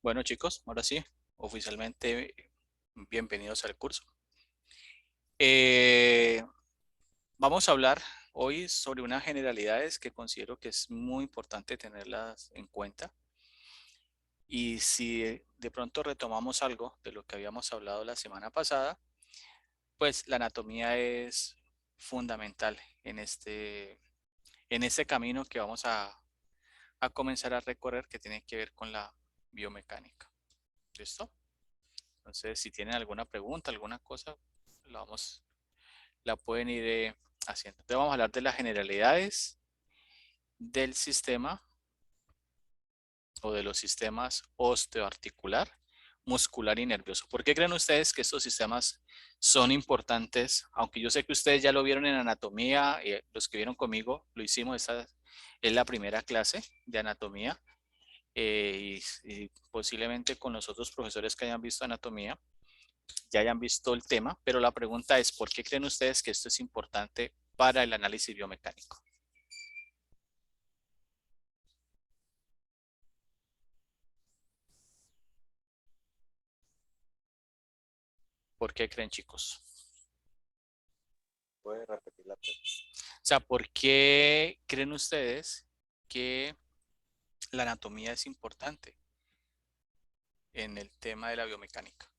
Bueno, chicos, ahora sí, oficialmente bienvenidos al curso. Eh, Vamos a hablar hoy sobre unas generalidades que considero que es muy importante tenerlas en cuenta. Y si de pronto retomamos algo de lo que habíamos hablado la semana pasada, pues la anatomía es fundamental en este camino que vamos a comenzar a recorrer que tiene que ver con la biomecánica. ¿Listo? Entonces, si tienen alguna pregunta, alguna cosa, la pueden ir haciendo. Entonces, vamos a hablar de las generalidades del sistema o de los sistemas osteoarticular, muscular y nervioso. ¿Por qué creen ustedes que estos sistemas son importantes? Aunque yo sé que ustedes ya lo vieron en anatomía, los que vieron conmigo lo hicimos, esta es la primera clase de anatomía. Y posiblemente con los otros profesores que hayan visto anatomía, ya hayan visto el tema, pero la pregunta es, ¿por qué creen ustedes que esto es importante para el análisis biomecánico? ¿Por qué creen, chicos? ¿Puedes repetir la pregunta? O sea, ¿por qué creen ustedes que la anatomía es importante en el tema de la biomecánica?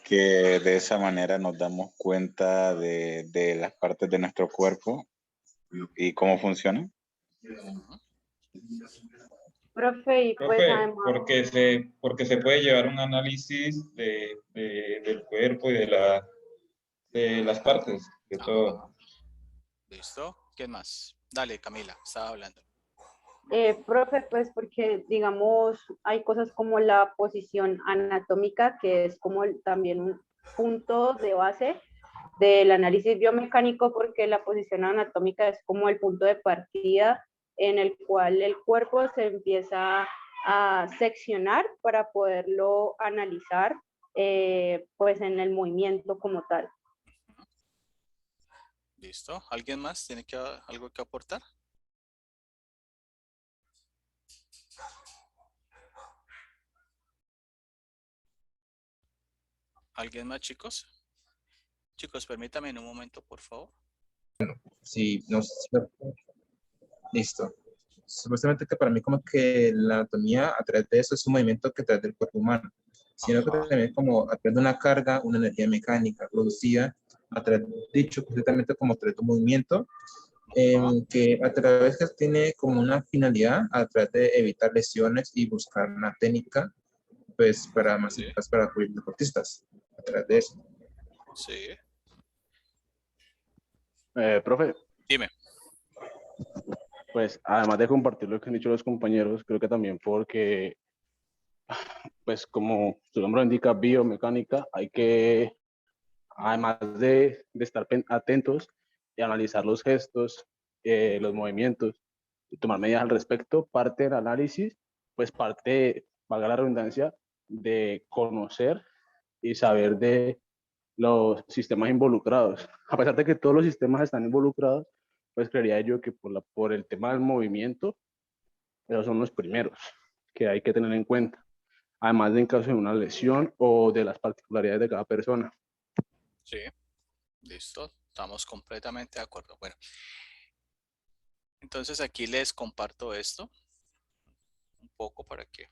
Que de esa manera nos damos cuenta de las partes de nuestro cuerpo y cómo funcionan. Ujú. Profe, y pues Profe, además, porque se puede llevar un análisis del cuerpo y de las partes, de todo. Ajá. ¿Listo? ¿Quién más? Dale, Camila, estaba hablando. profe, pues porque digamos hay cosas como la posición anatómica, que es como también un punto de base del análisis biomecánico, porque la posición anatómica es como el punto de partida en el cual el cuerpo se empieza a seccionar para poderlo analizar pues en el movimiento como tal. ¿Listo? ¿Alguien más tiene algo que aportar? ¿Alguien más, chicos? Chicos, permítame en un momento, por favor. Sí, no sé listo. Supuestamente que para mí como que la anatomía a través de eso es un movimiento que trae del cuerpo humano, sino que Ajá. también como a través de una carga, una energía mecánica producida a través, dicho completamente como a través de un movimiento, Ajá. que a través que tiene como una finalidad a través de evitar lesiones y buscar una técnica pues para más Sí. eficaz para cubrir deportistas a través de eso. Sí. Profe, Dime. pues además de compartir lo que han dicho los compañeros, creo que también porque, pues como su nombre lo indica, biomecánica, hay que, además de estar atentos y analizar los gestos, los movimientos y tomar medidas al respecto, parte del análisis, pues parte, valga la redundancia, de conocer y saber de los sistemas involucrados. A pesar de que todos los sistemas están involucrados, pues creería yo que por el tema del movimiento, esos son los primeros que hay que tener en cuenta. Además de en caso de una lesión o de las particularidades de cada persona. Sí. Listo. Estamos completamente de acuerdo. Bueno, entonces aquí les comparto esto un poco para que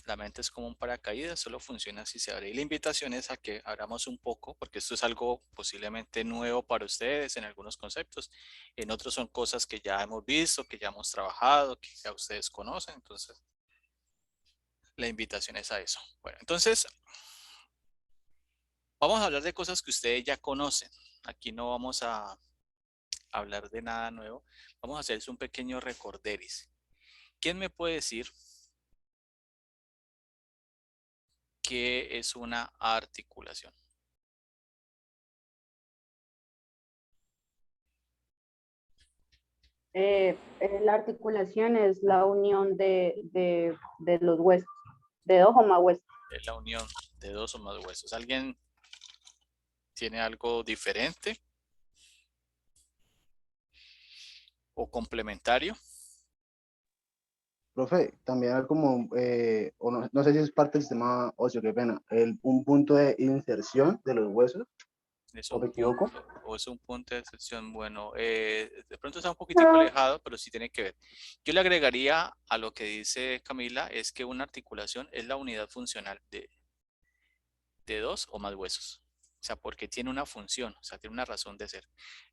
la mente es como un paracaídas, solo funciona si se abre. Y la invitación es a que abramos un poco, porque esto es algo posiblemente nuevo para ustedes en algunos conceptos. En otros son cosas que ya hemos visto, que ya hemos trabajado, que ya ustedes conocen. Entonces, la invitación es a eso. Bueno, entonces, vamos a hablar de cosas que ustedes ya conocen. Aquí no vamos a hablar de nada nuevo. Vamos a hacerles un pequeño recorderis. ¿Quién me puede decir qué es una articulación? La articulación es la unión de los huesos, de dos o más huesos. Es la unión de dos o más huesos. ¿Alguien tiene algo diferente o complementario? Profe, también hay como, o no sé si es parte del sistema óseo, qué pena, un punto de inserción de los huesos, Es ¿o un me equivoco? punto, o es un punto de excepción. Bueno, de pronto está un poquitico alejado, pero sí tiene que ver. Yo le agregaría a lo que dice Camila, es que una articulación es la unidad funcional de dos o más huesos. O sea, porque tiene una función, o sea, tiene una razón de ser.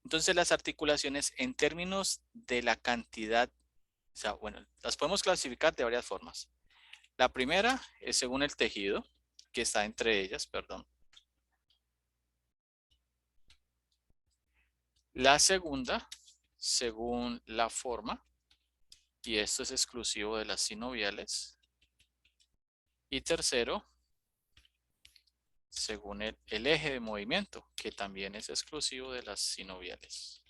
Entonces, las articulaciones en términos de la cantidad, o sea, bueno, las podemos clasificar de varias formas. La primera es según el tejido que está entre ellas, perdón. La segunda, según la forma, y esto es exclusivo de las sinoviales. Y tercero, según el eje de movimiento, que también es exclusivo de las sinoviales.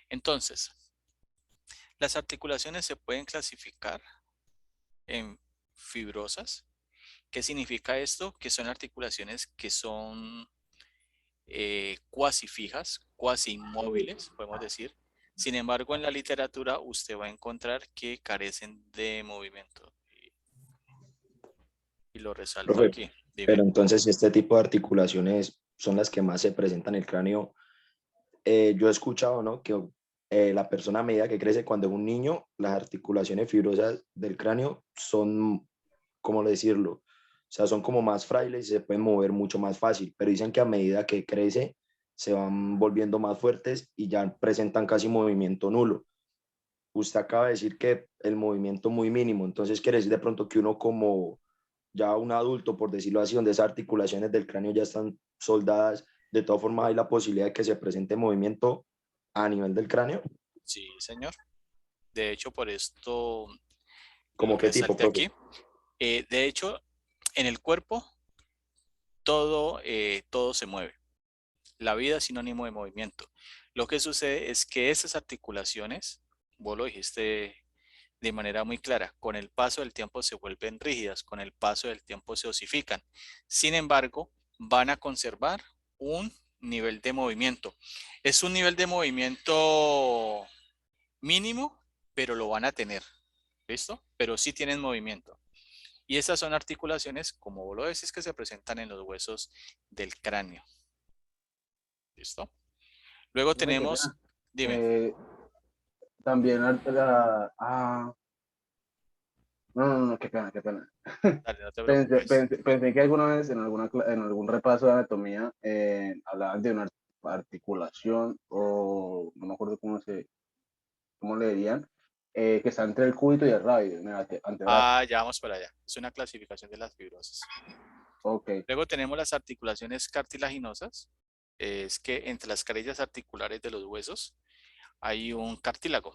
Entonces, las articulaciones se pueden clasificar en fibrosas. ¿Qué significa esto? Que son articulaciones que son cuasi fijas, cuasi inmóviles, podemos decir. Sin embargo, en la literatura usted va a encontrar que carecen de movimiento. Y lo resalto Profe, aquí. pero Dime. entonces si este tipo de articulaciones son las que más se presentan en el cráneo, yo he escuchado, ¿no? Que la persona a medida que crece, cuando es un niño, las articulaciones fibrosas del cráneo son, ¿cómo decirlo? O sea, son como más frágiles y se pueden mover mucho más fácil, pero dicen que a medida que crece, se van volviendo más fuertes y ya presentan casi movimiento nulo. Usted acaba de decir que el movimiento muy mínimo, entonces quiere decir de pronto que uno como ya un adulto, por decirlo así, donde esas articulaciones del cráneo ya están soldadas, de todas formas hay la posibilidad de que se presente movimiento a nivel del cráneo. Sí, señor. De hecho, por esto lo ¿Como qué tipo, resalté profe? aquí. De hecho, en el cuerpo todo se mueve. La vida es sinónimo de movimiento. Lo que sucede es que esas articulaciones, vos lo dijiste de manera muy clara, con el paso del tiempo se vuelven rígidas, con el paso del tiempo se osifican. Sin embargo, van a conservar un nivel de movimiento. Es un nivel de movimiento mínimo, pero lo van a tener. ¿Listo? Pero sí tienen movimiento. Y esas son articulaciones, como vos lo decís, que se presentan en los huesos del cráneo. ¿Listo? Luego Profe, qué tenemos, pena. dime, También no, qué pena, qué pena. dale, no te Pensé, preocupes. pensé que alguna vez en en algún repaso de anatomía hablaban de una articulación o no me acuerdo cómo le dirían, que está entre el cúbito y el radio, en el antebrazo. Ah, ya vamos para allá. Es una clasificación de las fibrosas. Ok, Luego tenemos las articulaciones cartilaginosas. Es que entre las carillas articulares de los huesos hay un cartílago.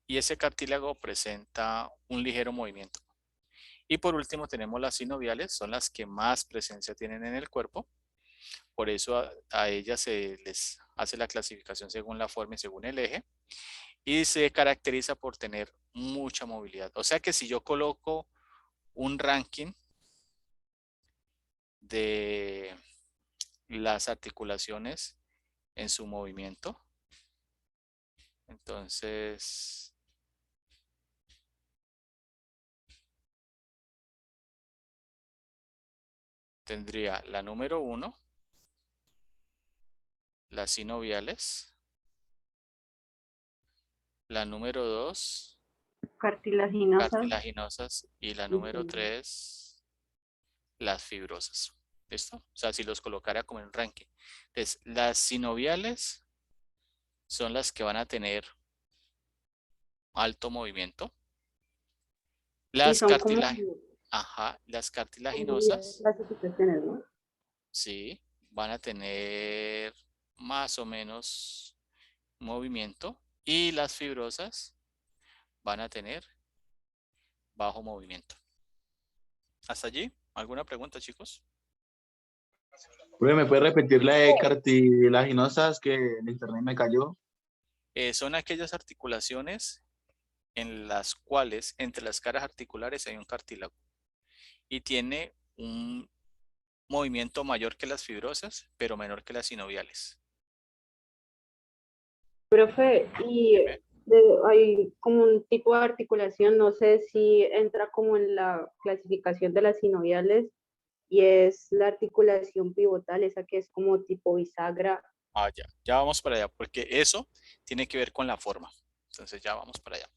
Y ese cartílago presenta un ligero movimiento. Y por último tenemos las sinoviales, son las que más presencia tienen en el cuerpo. Por eso a ellas se les hace la clasificación según la forma y según el eje. Y se caracteriza por tener mucha movilidad. O sea que si yo coloco un ranking de las articulaciones en su movimiento, entonces tendría la número 1, las sinoviales, la número 2, Cartilaginosas. cartilaginosas y la número 3, las fibrosas. ¿Listo? O sea, si los colocara como en ranking. Entonces, las sinoviales son las que van a tener alto movimiento. Y Las son como, las como 10 cartilaginosas, clasificaciones, ¿no? sí, van a tener más o menos movimiento. Y las fibrosas van a tener bajo movimiento. ¿Hasta allí? ¿Alguna pregunta, chicos? Profe, ¿me puede repetir la de cartilaginosas que en internet me cayó? Son aquellas articulaciones en las cuales entre las caras articulares hay un cartílago y tiene un movimiento mayor que las fibrosas, pero menor que las sinoviales. Profe, y Dime. hay como un tipo de articulación, no sé si entra como en la clasificación de las sinoviales, y es la articulación pivotal, esa que es como tipo bisagra. Ah, ya vamos para allá, porque eso tiene que ver con la forma. Entonces ya vamos para allá.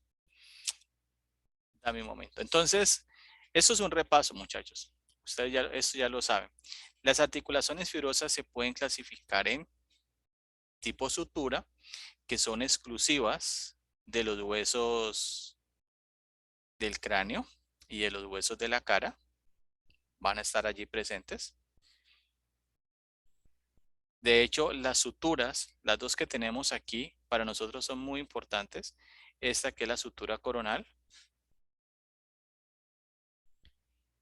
Dame un momento. Entonces, esto es un repaso, muchachos. Ustedes ya, esto ya lo saben. Las articulaciones fibrosas se pueden clasificar en tipo sutura, que son exclusivas de los huesos del cráneo y de los huesos de la cara. Van a estar allí presentes. De hecho, las suturas, las dos que tenemos aquí, para nosotros son muy importantes. Esta que es la sutura coronal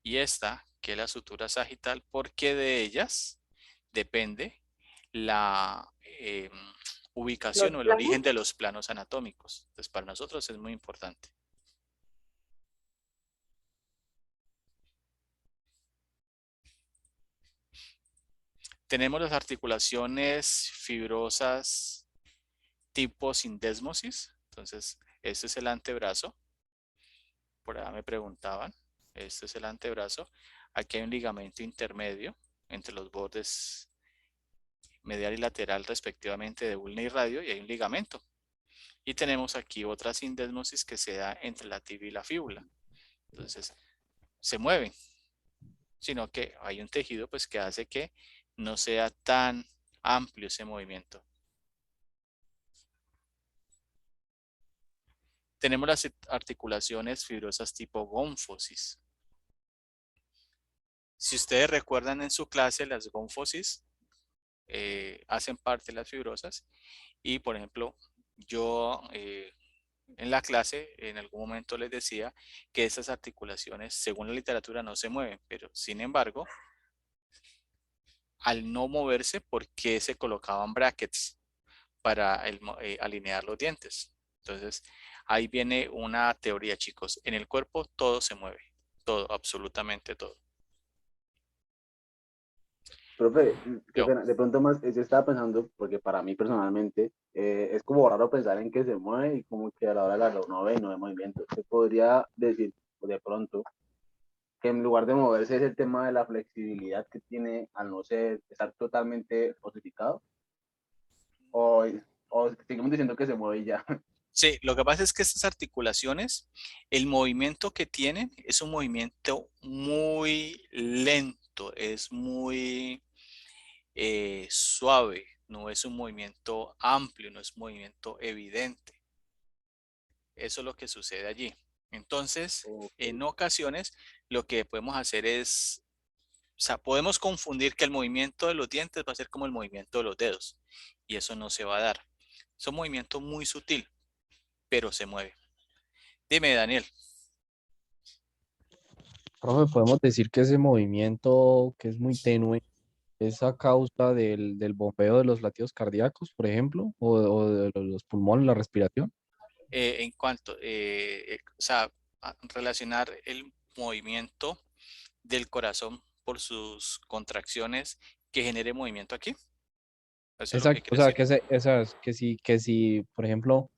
y esta que es la sutura sagital, porque de ellas depende la Los ubicación o el planos, origen de los planos anatómicos. Entonces, para nosotros es muy importante. Tenemos las articulaciones fibrosas tipo sindesmosis. Entonces, este es el antebrazo. Por allá me preguntaban. Este es el antebrazo. Aquí hay un ligamento intermedio entre los bordes medial y lateral respectivamente de ulna y radio y hay un ligamento. Y tenemos aquí otra sindesmosis que se da entre la tibia y la fíbula. Entonces, se mueven, sino que hay un tejido pues que hace que no sea tan amplio ese movimiento. Tenemos las articulaciones fibrosas tipo gónfosis. Si ustedes recuerdan en su clase, las gónfosis hacen parte de las fibrosas y, por ejemplo, yo en la clase en algún momento les decía que esas articulaciones, según la literatura, no se mueven, pero sin embargo, al no moverse, ¿por qué se colocaban brackets para alinear los dientes? Entonces, ahí viene una teoría, chicos. En el cuerpo todo se mueve, todo, absolutamente todo. Profe, qué Yo, pena. De pronto más, yo estaba pensando, porque para mí personalmente es como raro pensar en que se mueve y como que a la hora de la no ve y no ve movimiento. Se podría decir de pronto que en lugar de moverse es el tema de la flexibilidad que tiene al no ser, estar totalmente osificado, o, o seguimos diciendo que se mueve y ya. sí, lo que pasa es que estas articulaciones, el movimiento que tienen es un movimiento muy lento, es muy suave, no es un movimiento amplio, no es un movimiento evidente. Eso es lo que sucede allí. Entonces, Ok. en ocasiones, lo que podemos hacer es, o sea, podemos confundir que el movimiento de los dientes va a ser como el movimiento de los dedos, y eso no se va a dar. Es un movimiento muy sutil, pero se mueve. Dime, Daniel. Profe, podemos decir que ese movimiento que es muy tenue es a causa del bombeo de los latidos cardíacos, por ejemplo, o de los pulmones, la respiración. En cuanto, o sea, relacionar el movimiento del corazón por sus contracciones que genere movimiento aquí. Eso es lo que Exacto, o quiere sea, decir. que si, por ejemplo,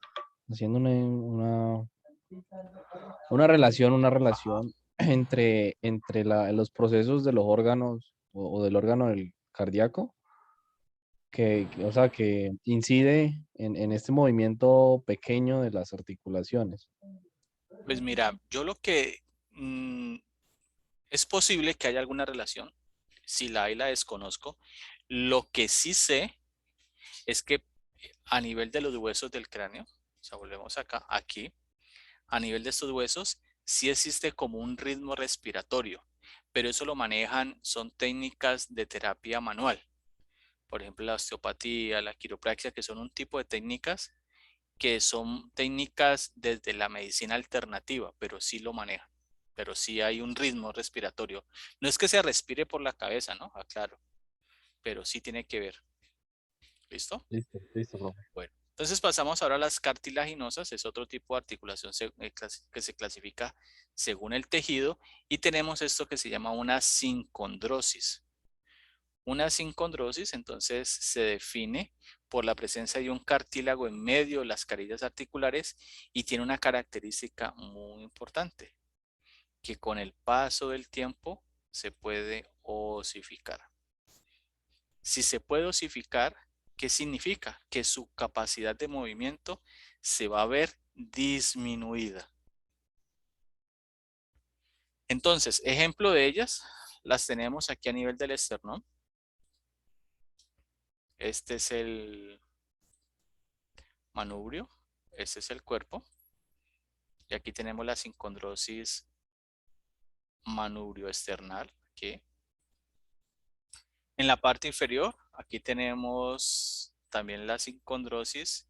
haciendo una relación entre los procesos de los órganos o del órgano del cardíaco, o sea, que incide en este movimiento pequeño de las articulaciones. Pues mira, yo lo que es posible que haya alguna relación. Si la hay, la desconozco. Lo que sí sé es que a nivel de los huesos del cráneo, o sea, volvemos acá, aquí, a nivel de estos huesos, sí existe como un ritmo respiratorio, pero eso lo manejan, son técnicas de terapia manual. Por ejemplo, la osteopatía, la quiropraxia, que son un tipo de técnicas que son técnicas desde la medicina alternativa, pero sí lo manejan. Pero sí hay un ritmo respiratorio. No es que se respire por la cabeza, ¿no? Aclaro, pero sí tiene que ver. ¿Listo? Listo, listo, profe. Bueno, entonces pasamos ahora a las cartilaginosas. Es otro tipo de articulación que se clasifica según el tejido. Y tenemos esto que se llama una sincondrosis. Una sincondrosis entonces se define por la presencia de un cartílago en medio de las carillas articulares y tiene una característica muy importante, que con el paso del tiempo se puede osificar. Si se puede osificar, ¿qué significa? Que su capacidad de movimiento se va a ver disminuida. Entonces, ejemplo de ellas, las tenemos aquí a nivel del esternón. Este es el manubrio, este es el cuerpo. Y aquí tenemos la sincondrosis manubrio esternal. Aquí. En la parte inferior, aquí tenemos también la sincondrosis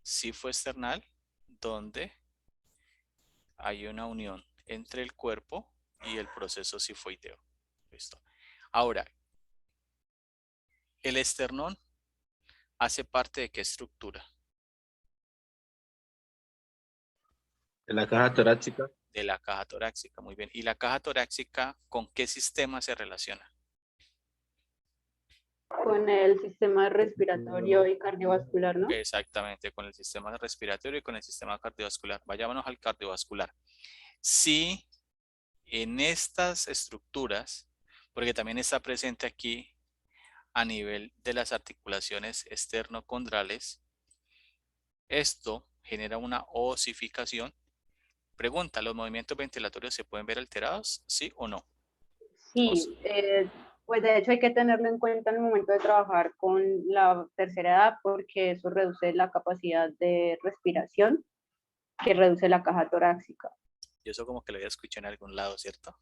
sifoesternal, donde hay una unión entre el cuerpo y el proceso sifoideo. ¿Listo? Ahora, el esternón hace parte de qué estructura? En la caja torácica. De la caja torácica, muy bien. ¿Y la caja torácica con qué sistema se relaciona? Con el sistema respiratorio y cardiovascular, ¿no? Exactamente, con el sistema respiratorio y con el sistema cardiovascular. Vayámonos al cardiovascular. Si en estas estructuras, porque también está presente aquí a nivel de las articulaciones esternocondrales, esto genera una osificación. Pregunta, ¿los movimientos ventilatorios se pueden ver alterados? ¿Sí o no? Sí, pues de hecho hay que tenerlo en cuenta en el momento de trabajar con la tercera edad porque eso reduce la capacidad de respiración, que reduce la caja torácica. Y eso como que lo había escuchado en algún lado, ¿cierto?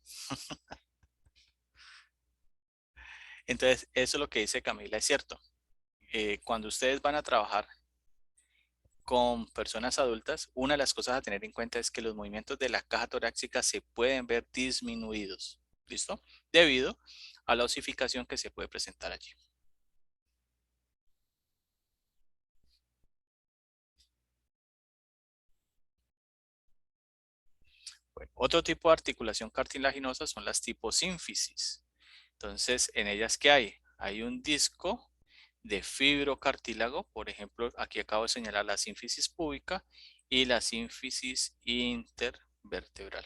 Entonces, eso es lo que dice Camila, es cierto. Cuando ustedes van a trabajar con personas adultas, una de las cosas a tener en cuenta es que los movimientos de la caja torácica se pueden ver disminuidos, ¿listo? Debido a la osificación que se puede presentar allí. Bueno, otro tipo de articulación cartilaginosa son las tipo sínfisis. Entonces, en ellas, ¿qué hay? Hay un disco de fibrocartílago, por ejemplo, aquí acabo de señalar la sínfisis púbica y la sínfisis intervertebral.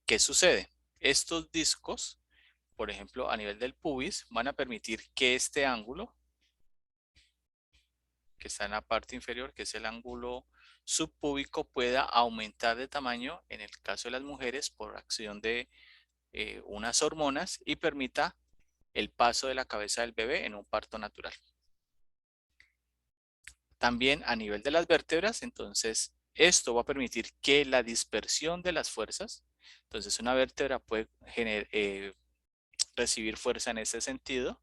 ¿Qué sucede? Estos discos, por ejemplo, a nivel del pubis, van a permitir que este ángulo, que está en la parte inferior, que es el ángulo subpúbico, pueda aumentar de tamaño en el caso de las mujeres por acción de unas hormonas y permita el paso de la cabeza del bebé en un parto natural. También a nivel de las vértebras, entonces esto va a permitir que la dispersión de las fuerzas, entonces una vértebra puede recibir fuerza en ese sentido,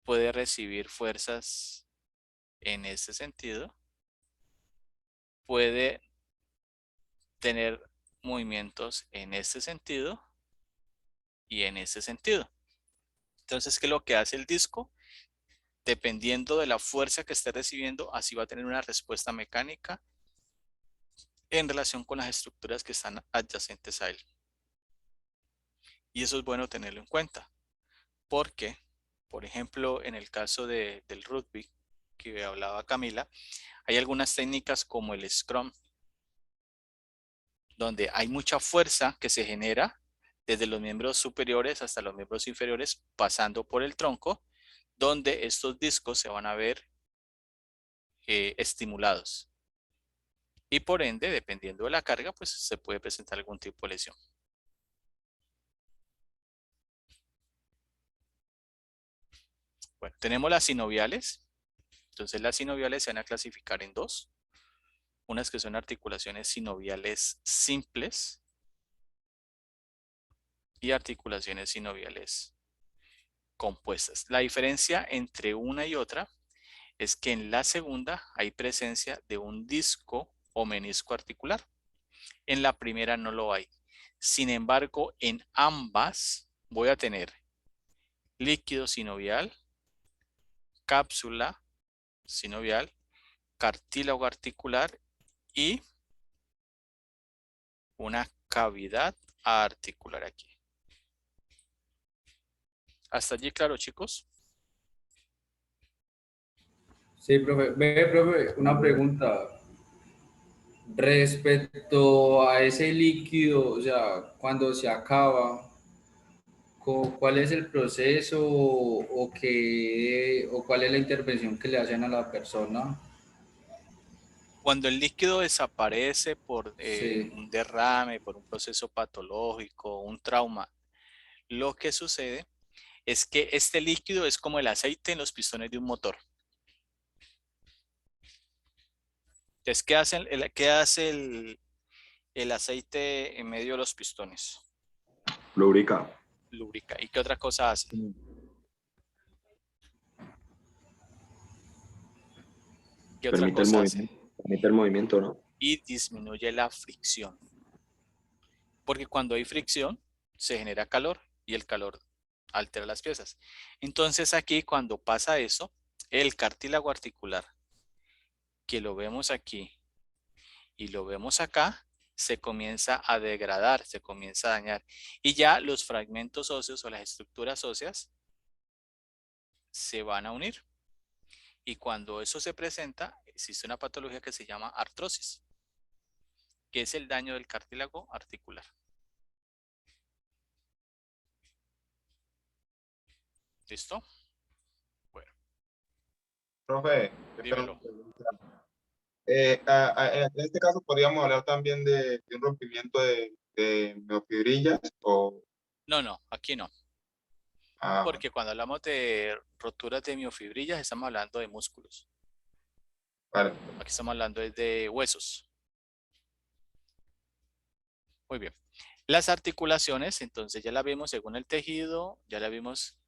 puede recibir fuerzas en ese sentido, puede tener movimientos en este sentido y en ese sentido. Entonces, ¿qué es lo que hace el disco? Dependiendo de la fuerza que esté recibiendo, así va a tener una respuesta mecánica en relación con las estructuras que están adyacentes a él. Y eso es bueno tenerlo en cuenta, porque, por ejemplo, en el caso del rugby que hablaba Camila, hay algunas técnicas como el scrum, donde hay mucha fuerza que se genera desde los miembros superiores hasta los miembros inferiores, pasando por el tronco, donde estos discos se van a ver estimulados. Y por ende, dependiendo de la carga, pues se puede presentar algún tipo de lesión. Bueno, tenemos las sinoviales. Entonces las sinoviales se van a clasificar en dos. Unas que son articulaciones sinoviales simples y articulaciones sinoviales compuestas. La diferencia entre una y otra es que en la segunda hay presencia de un disco o menisco articular. En la primera no lo hay. Sin embargo, en ambas voy a tener líquido sinovial, cápsula sinovial, cartílago articular y una cavidad articular aquí. ¿Hasta allí claro, chicos? Sí, profe. Ve, profe, una pregunta. Respecto a ese líquido, o sea, cuando se acaba, ¿cuál es el proceso o cuál es la intervención que le hacen a la persona? Cuando el líquido desaparece por Sí, un derrame, por un proceso patológico, un trauma, lo que sucede es que este líquido es como el aceite en los pistones de un motor. Entonces, qué hace el aceite en medio de los pistones? Lubrica. Lubrica. ¿Y qué otra cosa hace? ¿Qué otra Permite el cosa hace? movimiento. Permite el movimiento, ¿no? Y disminuye la fricción. Porque cuando hay fricción, se genera calor y el calor altera las piezas. Entonces aquí cuando pasa eso, el cartílago articular, que lo vemos aquí y lo vemos acá, se comienza a degradar, se comienza a dañar. Y ya los fragmentos óseos o las estructuras óseas se van a unir. Y cuando eso se presenta, existe una patología que se llama artrosis, que es el daño del cartílago articular. ¿Listo? Bueno, Profe, yo tengo dímelo. una pregunta. En este caso podríamos hablar también de un rompimiento de miofibrillas o... No, no, aquí no. Ah, Porque cuando hablamos de roturas de miofibrillas, estamos hablando de músculos. vale. Aquí estamos hablando de huesos. Muy bien. Las articulaciones, entonces ya la vimos según el tejido, ya la vimos.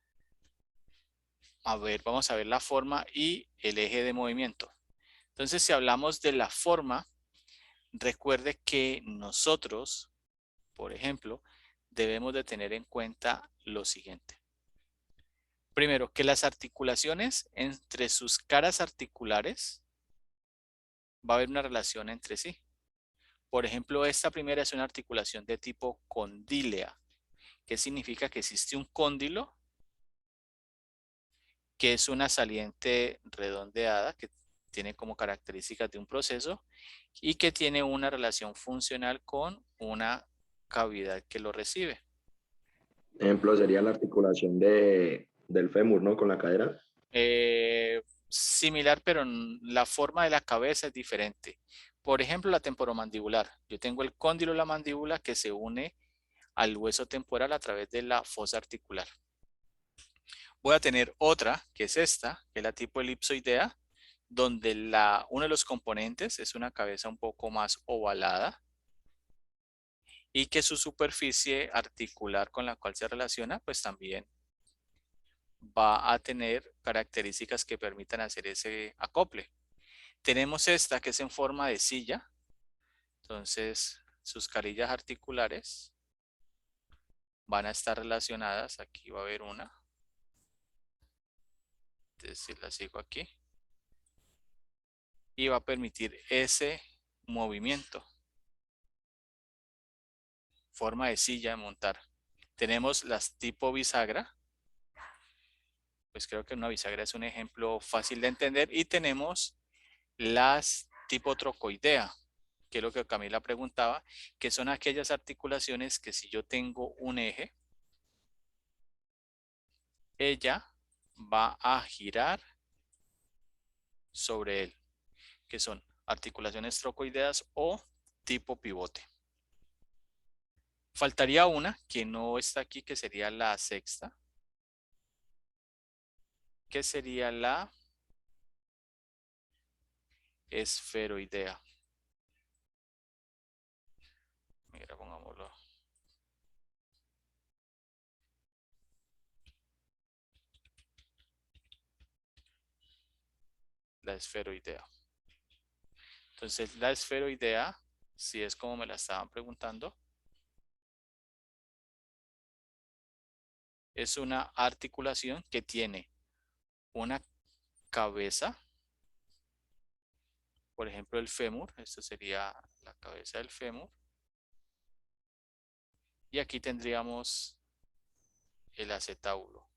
A ver, vamos a ver la forma y el eje de movimiento. Entonces, si hablamos de la forma, recuerde que nosotros, por ejemplo, debemos de tener en cuenta lo siguiente. Primero, que las articulaciones entre sus caras articulares va a haber una relación entre sí. Por ejemplo, esta primera es una articulación de tipo condílea, que significa que existe un cóndilo, que es una saliente redondeada, que tiene como características de un proceso y que tiene una relación funcional con una cavidad que lo recibe. Ejemplo sería la articulación del fémur, ¿no? Con la cadera. Similar, pero la forma de la cabeza es diferente. Por ejemplo, la temporomandibular. Yo tengo el cóndilo de la mandíbula que se une al hueso temporal a través de la fosa articular. Voy a tener otra, que es esta, que es la tipo elipsoidea, donde uno de los componentes es una cabeza un poco más ovalada y que su superficie articular con la cual se relaciona, pues también va a tener características que permitan hacer ese acople. Tenemos esta que es en forma de silla, entonces sus carillas articulares van a estar relacionadas, aquí va a haber una, entonces la sigo aquí, y va a permitir ese movimiento, forma de silla de montar. Tenemos las tipo bisagra, pues creo que una bisagra es un ejemplo fácil de entender, y tenemos las tipo trocoidea, que es lo que Camila preguntaba, que son aquellas articulaciones que si yo tengo un eje, ella va a girar sobre él, que son articulaciones trocoideas o tipo pivote. Faltaría una que no está aquí, que sería la sexta, que sería la esferoidea. Mira, pongámoslo. La esferoidea. Entonces, la esferoidea, si es como me la estaban preguntando, es una articulación que tiene una cabeza, por ejemplo el fémur, esta sería la cabeza del fémur, y aquí tendríamos el acetábulo.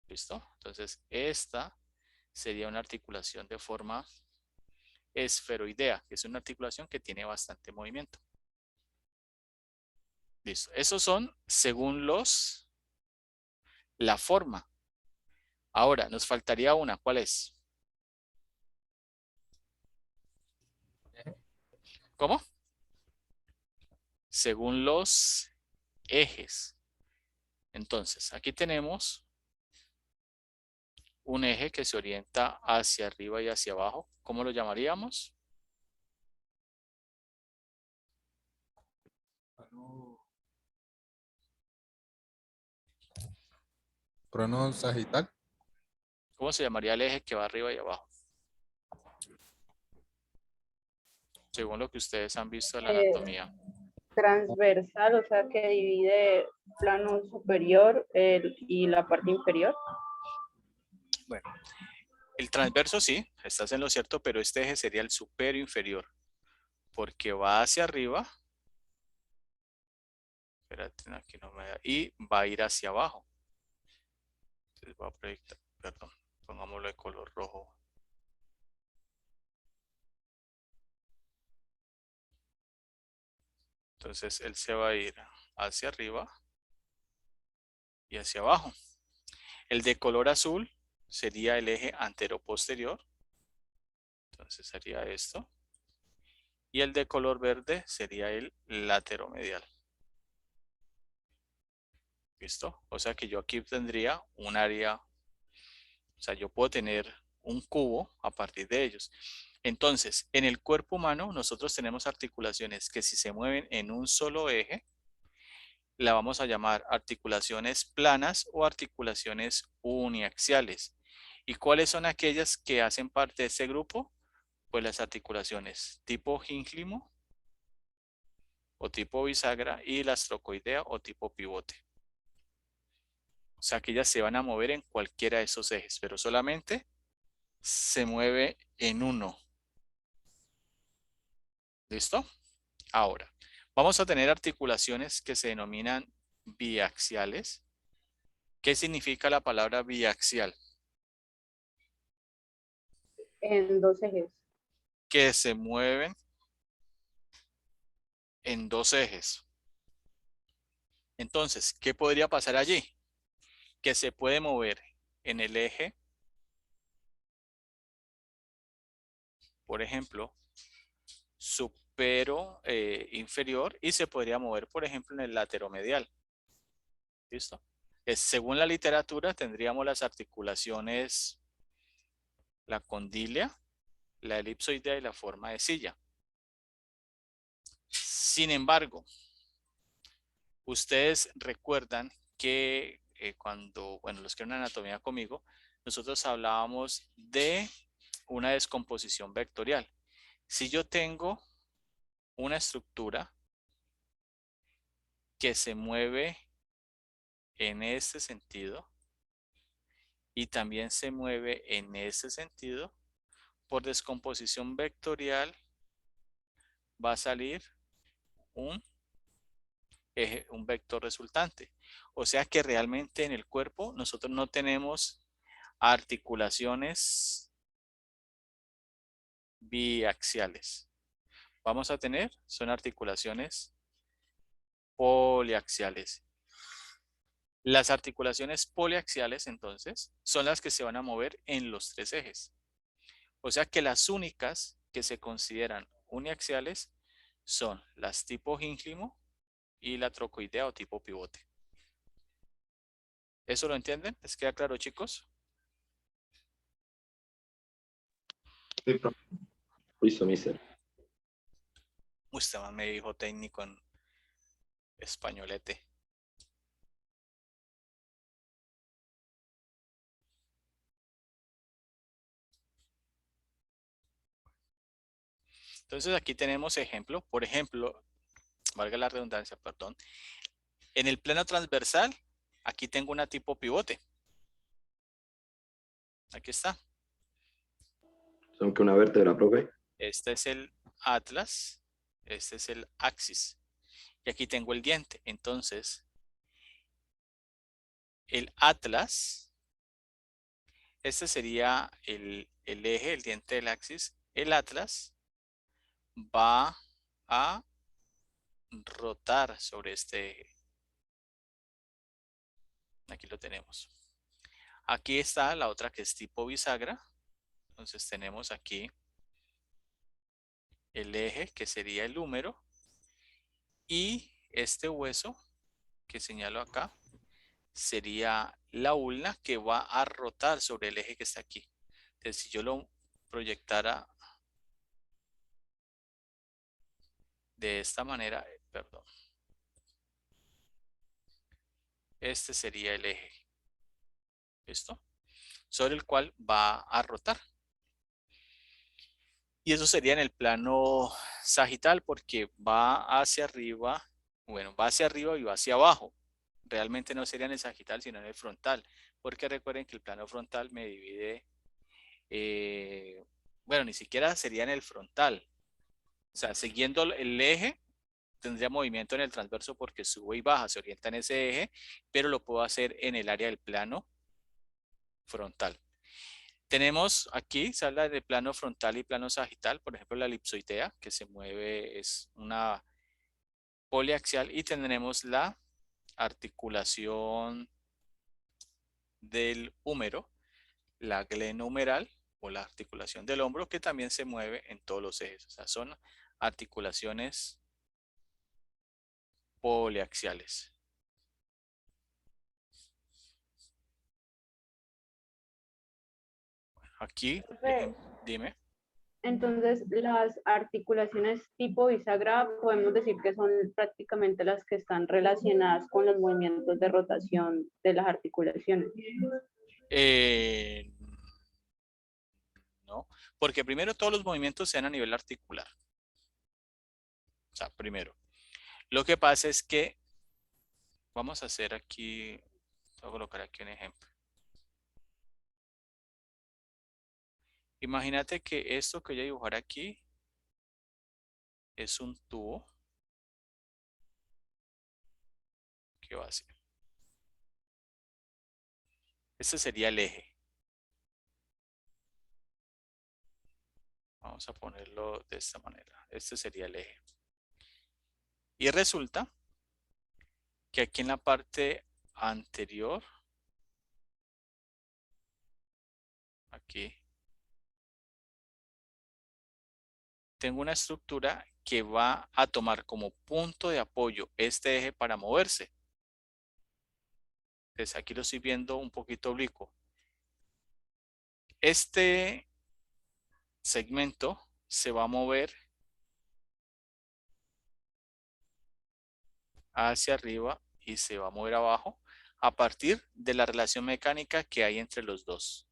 ¿Listo? Entonces, esta sería una articulación de forma esferoidea, que es una articulación que tiene bastante movimiento. Listo. Esos son según la forma. Ahora, nos faltaría una. ¿Cuál es? ¿Cómo? Según los ejes. Entonces, aquí tenemos un eje que se orienta hacia arriba y hacia abajo. ¿Cómo lo llamaríamos? Crono sagital. ¿Cómo se llamaría el eje que va arriba y abajo? Según lo que ustedes han visto en la anatomía. Transversal, o sea, que divide plano superior y la parte inferior. Bueno, el transverso sí, estás en lo cierto, pero este eje sería el superior inferior, porque va hacia arriba. Espérate, aquí no me da. Y va a ir hacia abajo. Entonces va a proyectar, perdón, pongámoslo de color rojo. Entonces él se va a ir hacia arriba y hacia abajo. El de color azul sería el eje antero-posterior. Entonces sería esto. Y el de color verde sería el lateromedial. ¿Listo? O sea que yo aquí tendría un área, o sea, yo puedo tener un cubo a partir de ellos. Entonces, en el cuerpo humano nosotros tenemos articulaciones que si se mueven en un solo eje, la vamos a llamar articulaciones planas o articulaciones uniaxiales. ¿Y cuáles son aquellas que hacen parte de ese grupo? Pues las articulaciones tipo gínglimo o tipo bisagra y las trocoidea o tipo pivote. O sea que ellas se van a mover en cualquiera de esos ejes, pero solamente se mueve en uno. ¿Listo? Ahora, vamos a tener articulaciones que se denominan biaxiales. ¿Qué significa la palabra biaxial? En dos ejes. Que se mueven en dos ejes. Entonces, ¿qué podría pasar allí? Que se puede mover en el eje, por ejemplo, supero inferior y se podría mover, por ejemplo, en el lateromedial. ¿Listo? Según la literatura, tendríamos las articulaciones, la condílea, la elipsoidea y la forma de silla. Sin embargo, ustedes recuerdan que cuando, bueno, los que eran anatomía conmigo, nosotros hablábamos de una descomposición vectorial. Si yo tengo una estructura que se mueve en este sentido y también se mueve en este sentido, por descomposición vectorial va a salir un vector resultante. O sea que realmente en el cuerpo nosotros no tenemos articulaciones biaxiales. Vamos a tener, son articulaciones poliaxiales. Las articulaciones poliaxiales, entonces, son las que se van a mover en los tres ejes. O sea que las únicas que se consideran uniaxiales son las tipo gínglimo y la trocoidea o tipo pivote. ¿Eso lo entienden? ¿Les queda claro, chicos? Sí, profe. Listo, mister. Usted más me dijo técnico en españolete. Entonces aquí tenemos ejemplo. Por ejemplo, valga la redundancia, perdón. En el plano transversal, aquí tengo una tipo pivote. Aquí está. Son que una vértebra, profe. Este es el atlas. Este es el axis. Y aquí tengo el diente. Entonces, el atlas Este sería el eje, el diente del axis. El atlas va a rotar sobre este eje. Aquí lo tenemos. Aquí está la otra que es tipo bisagra. Entonces tenemos aquí el eje que sería el húmero y este hueso que señalo acá sería la ulna que va a rotar sobre el eje que está aquí. Entonces si yo lo proyectara de esta manera, perdón, este sería el eje, ¿listo? Sobre el cual va a rotar. Y eso sería en el plano sagital porque va hacia arriba, bueno, va hacia arriba y va hacia abajo. Realmente no sería en el sagital, sino en el frontal, porque recuerden que el plano frontal me divide, bueno, ni siquiera sería en el frontal. O sea, siguiendo el eje, tendría movimiento en el transverso porque sube y baja, se orienta en ese eje, pero lo puedo hacer en el área del plano frontal. Tenemos aquí, se habla de plano frontal y plano sagital, por ejemplo la elipsoidea, que se mueve, es una poliaxial, y tendremos la articulación del húmero, la glenohumeral o la articulación del hombro, que también se mueve en todos los ejes. O sea, son articulaciones poliaxiales. Aquí, dime. Entonces, las articulaciones tipo bisagra podemos decir que son prácticamente las que están relacionadas con los movimientos de rotación de las articulaciones. No, porque primero todos los movimientos se dan a nivel articular. O sea, primero. Lo que pasa es que vamos a hacer aquí, voy a colocar aquí un ejemplo. Imagínate que esto que voy a dibujar aquí es un tubo que va así. Este sería el eje. Vamos a ponerlo de esta manera. Este sería el eje. Y resulta que aquí en la parte anterior, aquí, tengo una estructura que va a tomar como punto de apoyo este eje para moverse. Entonces aquí lo estoy viendo un poquito oblicuo. Este segmento se va a mover hacia arriba y se va a mover abajo a partir de la relación mecánica que hay entre los dos.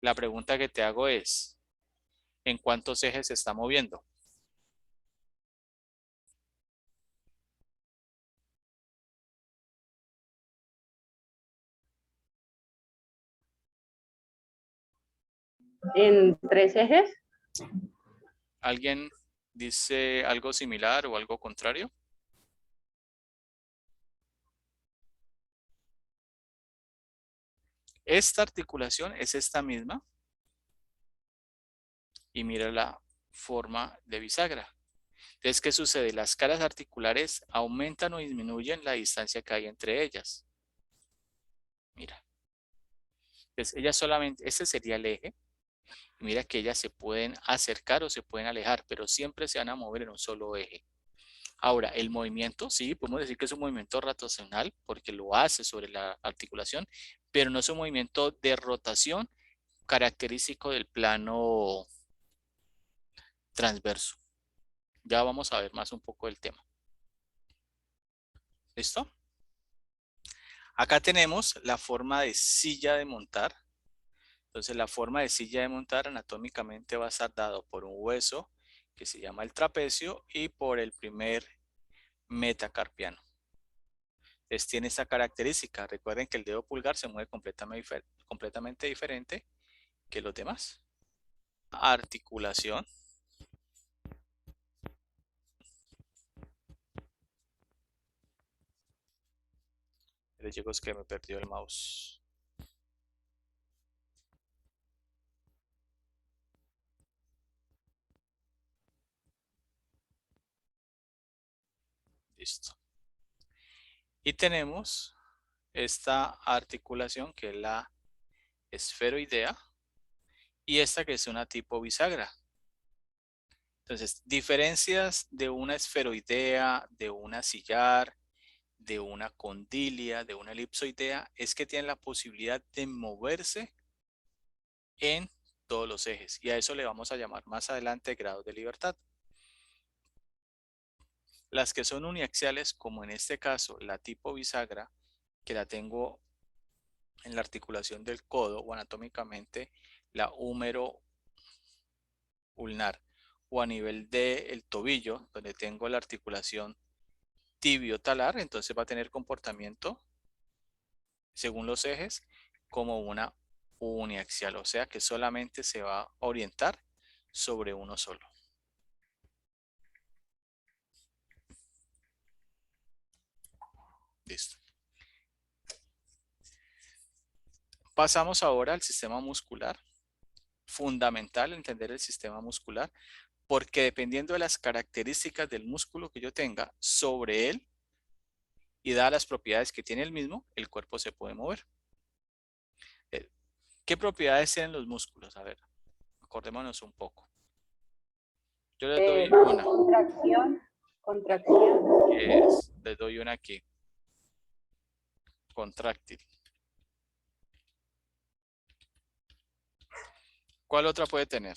La pregunta que te hago es, ¿en cuántos ejes se está moviendo? ¿En 3 ejes? ¿Alguien dice algo similar o algo contrario? Esta articulación es esta misma. Y mira la forma de bisagra. Entonces, ¿qué sucede? Las caras articulares aumentan o disminuyen la distancia que hay entre ellas. Mira. Entonces, ellas solamente, este sería el eje. Mira que ellas se pueden acercar o se pueden alejar, pero siempre se van a mover en un solo eje. Ahora, el movimiento, sí, podemos decir que es un movimiento rotacional porque lo hace sobre la articulación, pero no es un movimiento de rotación característico del plano transverso. Ya vamos a ver más un poco del tema. ¿Listo? Acá tenemos la forma de silla de montar. Entonces la forma de silla de montar anatómicamente va a estar dado por un hueso que se llama el trapecio y por el primer metacarpiano. Entonces tiene esta característica. Recuerden que el dedo pulgar se mueve completamente diferente que los demás. Articulación. Les digo, es que me perdió el mouse. Listo. Y tenemos esta articulación que es la esferoidea y esta que es una tipo bisagra. Entonces, diferencias de una esferoidea, de una sillar, de una condilia, de una elipsoidea, es que tienen la posibilidad de moverse en todos los ejes. Y a eso le vamos a llamar más adelante grados de libertad. Las que son uniaxiales, como en este caso la tipo bisagra, que la tengo en la articulación del codo o anatómicamente la húmero ulnar, o a nivel del tobillo, donde tengo la articulación tibio-talar, entonces va a tener comportamiento según los ejes como una uniaxial, o sea que solamente se va a orientar sobre uno solo. Listo. Pasamos ahora al sistema muscular. Fundamental entender el sistema muscular, porque dependiendo de las características del músculo que yo tenga sobre él y dadas las propiedades que tiene el mismo, el cuerpo se puede mover. ¿Qué propiedades tienen los músculos? A ver, acordémonos un poco. Yo les doy una. Contracción. Les doy una aquí. Contráctil. ¿Cuál otra puede tener?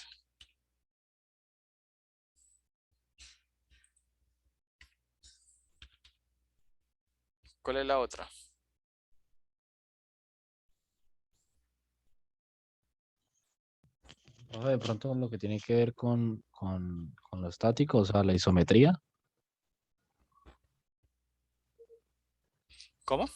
¿Cuál es la otra? De pronto lo que tiene que ver con lo estático, o sea, la isometría. ¿Cómo?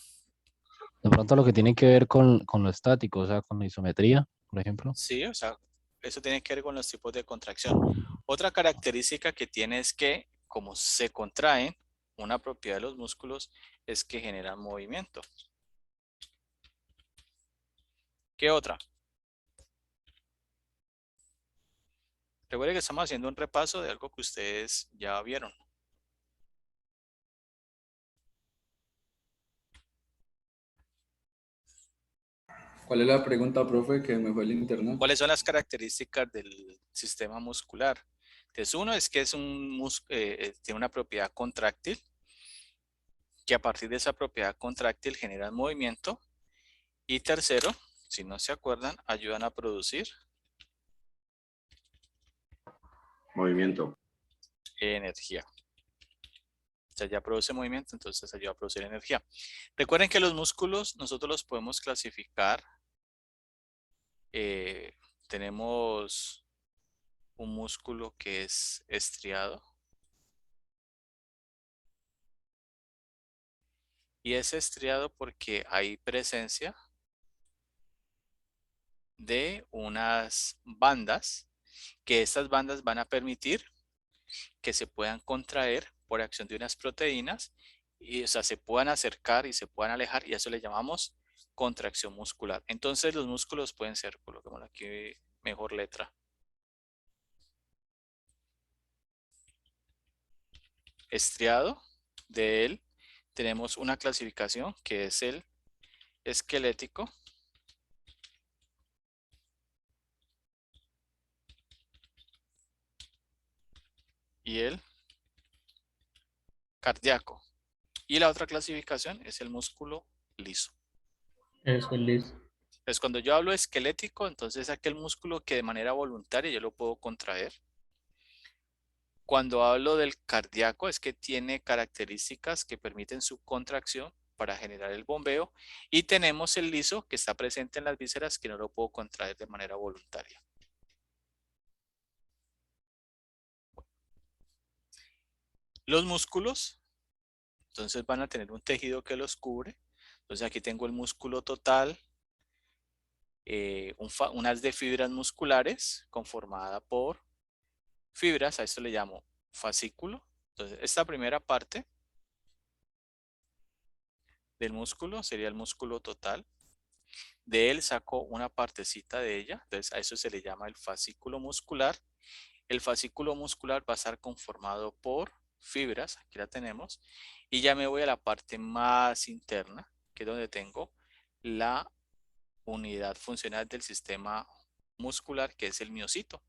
De pronto lo que tiene que ver con lo estático, o sea, con la isometría, por ejemplo. Sí, o sea, eso tiene que ver con los tipos de contracción. Otra característica que tiene es que, como se contraen, una propiedad de los músculos es que generan movimiento. ¿Qué otra? Recuerden que estamos haciendo un repaso de algo que ustedes ya vieron. ¿Cuál es la pregunta, profe, que me fue el internet? ¿Cuáles son las características del sistema muscular? Entonces, uno es que es tiene una propiedad contráctil, que a partir de esa propiedad contráctil generan movimiento. Y tercero, si no se acuerdan, ayudan a producir Movimiento. energía. O sea, ya produce movimiento, entonces ayuda a producir energía. Recuerden que los músculos nosotros los podemos clasificar. Tenemos un músculo que es estriado. Y es estriado porque hay presencia de unas bandas, que estas bandas van a permitir que se puedan contraer por acción de unas proteínas, y, o sea, se puedan acercar y se puedan alejar, y a eso le llamamos contracción muscular. Entonces los músculos pueden ser, coloquémoslo aquí mejor letra, estriado. De él tenemos una clasificación que es el esquelético, y el cardíaco. Y la otra clasificación es el músculo liso. Eso es liso. Entonces, cuando yo hablo esquelético, entonces es aquel músculo que de manera voluntaria yo lo puedo contraer. Cuando hablo del cardíaco, es que tiene características que permiten su contracción para generar el bombeo. Y tenemos el liso, que está presente en las vísceras, que no lo puedo contraer de manera voluntaria. Los músculos, entonces van a tener un tejido que los cubre. Entonces aquí tengo el músculo total, un haz de fibras musculares conformada por fibras, a esto le llamo fascículo. Entonces esta primera parte del músculo sería el músculo total. De él saco una partecita de ella, entonces a eso se le llama el fascículo muscular. El fascículo muscular va a estar conformado por fibras, aquí la tenemos, y ya me voy a la parte más interna, que es donde tengo la unidad funcional del sistema muscular, que es el miocito.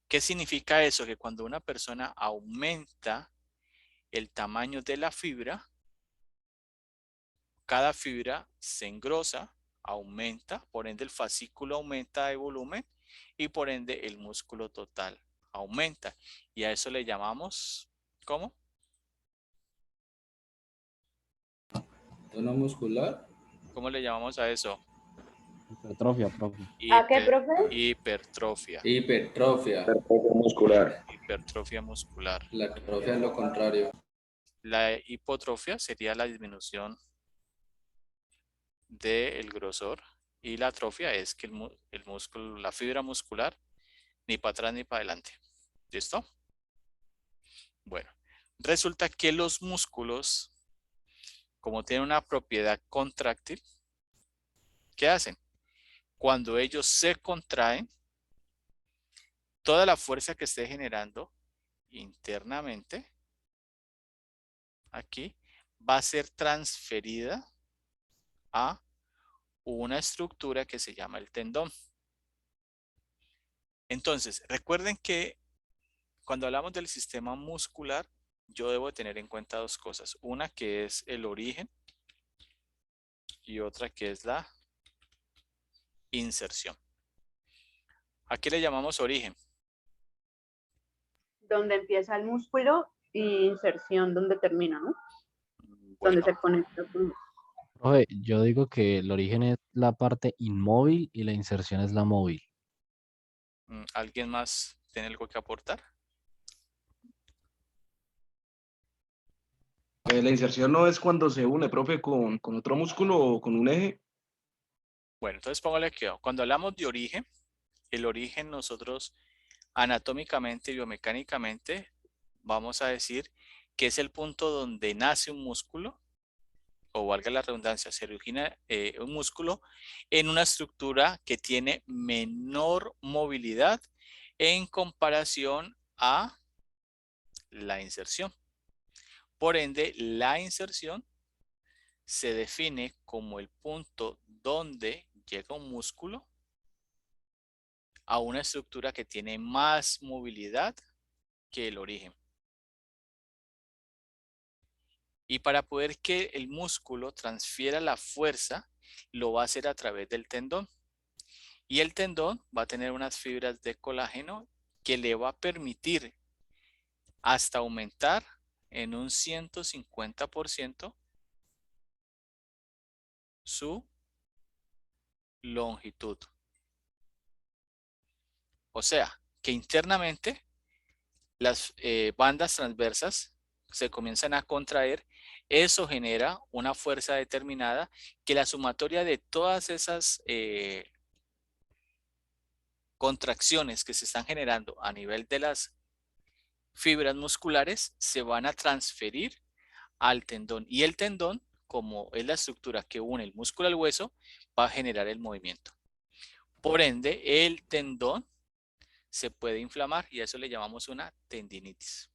¿Qué significa eso? Que cuando una persona aumenta el tamaño de la fibra, cada fibra se engrosa, aumenta, por ende el fascículo aumenta de volumen y por ende el músculo total aumenta. Y a eso le llamamos, ¿cómo? Tono muscular. ¿Cómo le llamamos a eso? Hipertrofia, profe. ¿A qué, profe? Hipertrofia. Hipertrofia. Hipertrofia muscular. Hipertrofia muscular. La atrofia es lo contrario. La hipotrofia sería la disminución del grosor y la atrofia es que el músculo, la fibra muscular, ni para atrás ni para adelante. ¿Listo? Bueno, resulta que los músculos, como tienen una propiedad contráctil, ¿qué hacen? Cuando ellos se contraen, toda la fuerza que esté generando internamente aquí va a ser transferida a una estructura que se llama el tendón. Entonces, recuerden que cuando hablamos del sistema muscular, yo debo tener en cuenta dos cosas. Una que es el origen y otra que es la inserción. ¿A qué le llamamos origen? Donde empieza el músculo y inserción donde termina, ¿no? Bueno, Donde se conecta. Profe, yo digo que el origen es la parte inmóvil y la inserción es la móvil. ¿alguien más tiene algo que aportar? La inserción no es cuando se une, profe, con otro músculo o con un eje. Bueno, entonces póngale que cuando hablamos de origen, el origen nosotros anatómicamente y biomecánicamente vamos a decir que es el punto donde nace un músculo, o valga la redundancia, se origina un músculo en una estructura que tiene menor movilidad en comparación a la inserción. Por ende, la inserción se define como el punto donde llega un músculo a una estructura que tiene más movilidad que el origen. Y para poder que el músculo transfiera la fuerza, lo va a hacer a través del tendón. Y el tendón va a tener unas fibras de colágeno que le va a permitir hasta aumentar en un 150% su longitud. O sea, que internamente las bandas transversas se comienzan a contraer. Eso genera una fuerza determinada que la sumatoria de todas esas contracciones que se están generando a nivel de las fibras musculares se van a transferir al tendón. Y el tendón, como es la estructura que une el músculo al hueso, va a generar el movimiento. Por ende, el tendón se puede inflamar y a eso le llamamos una tendinitis.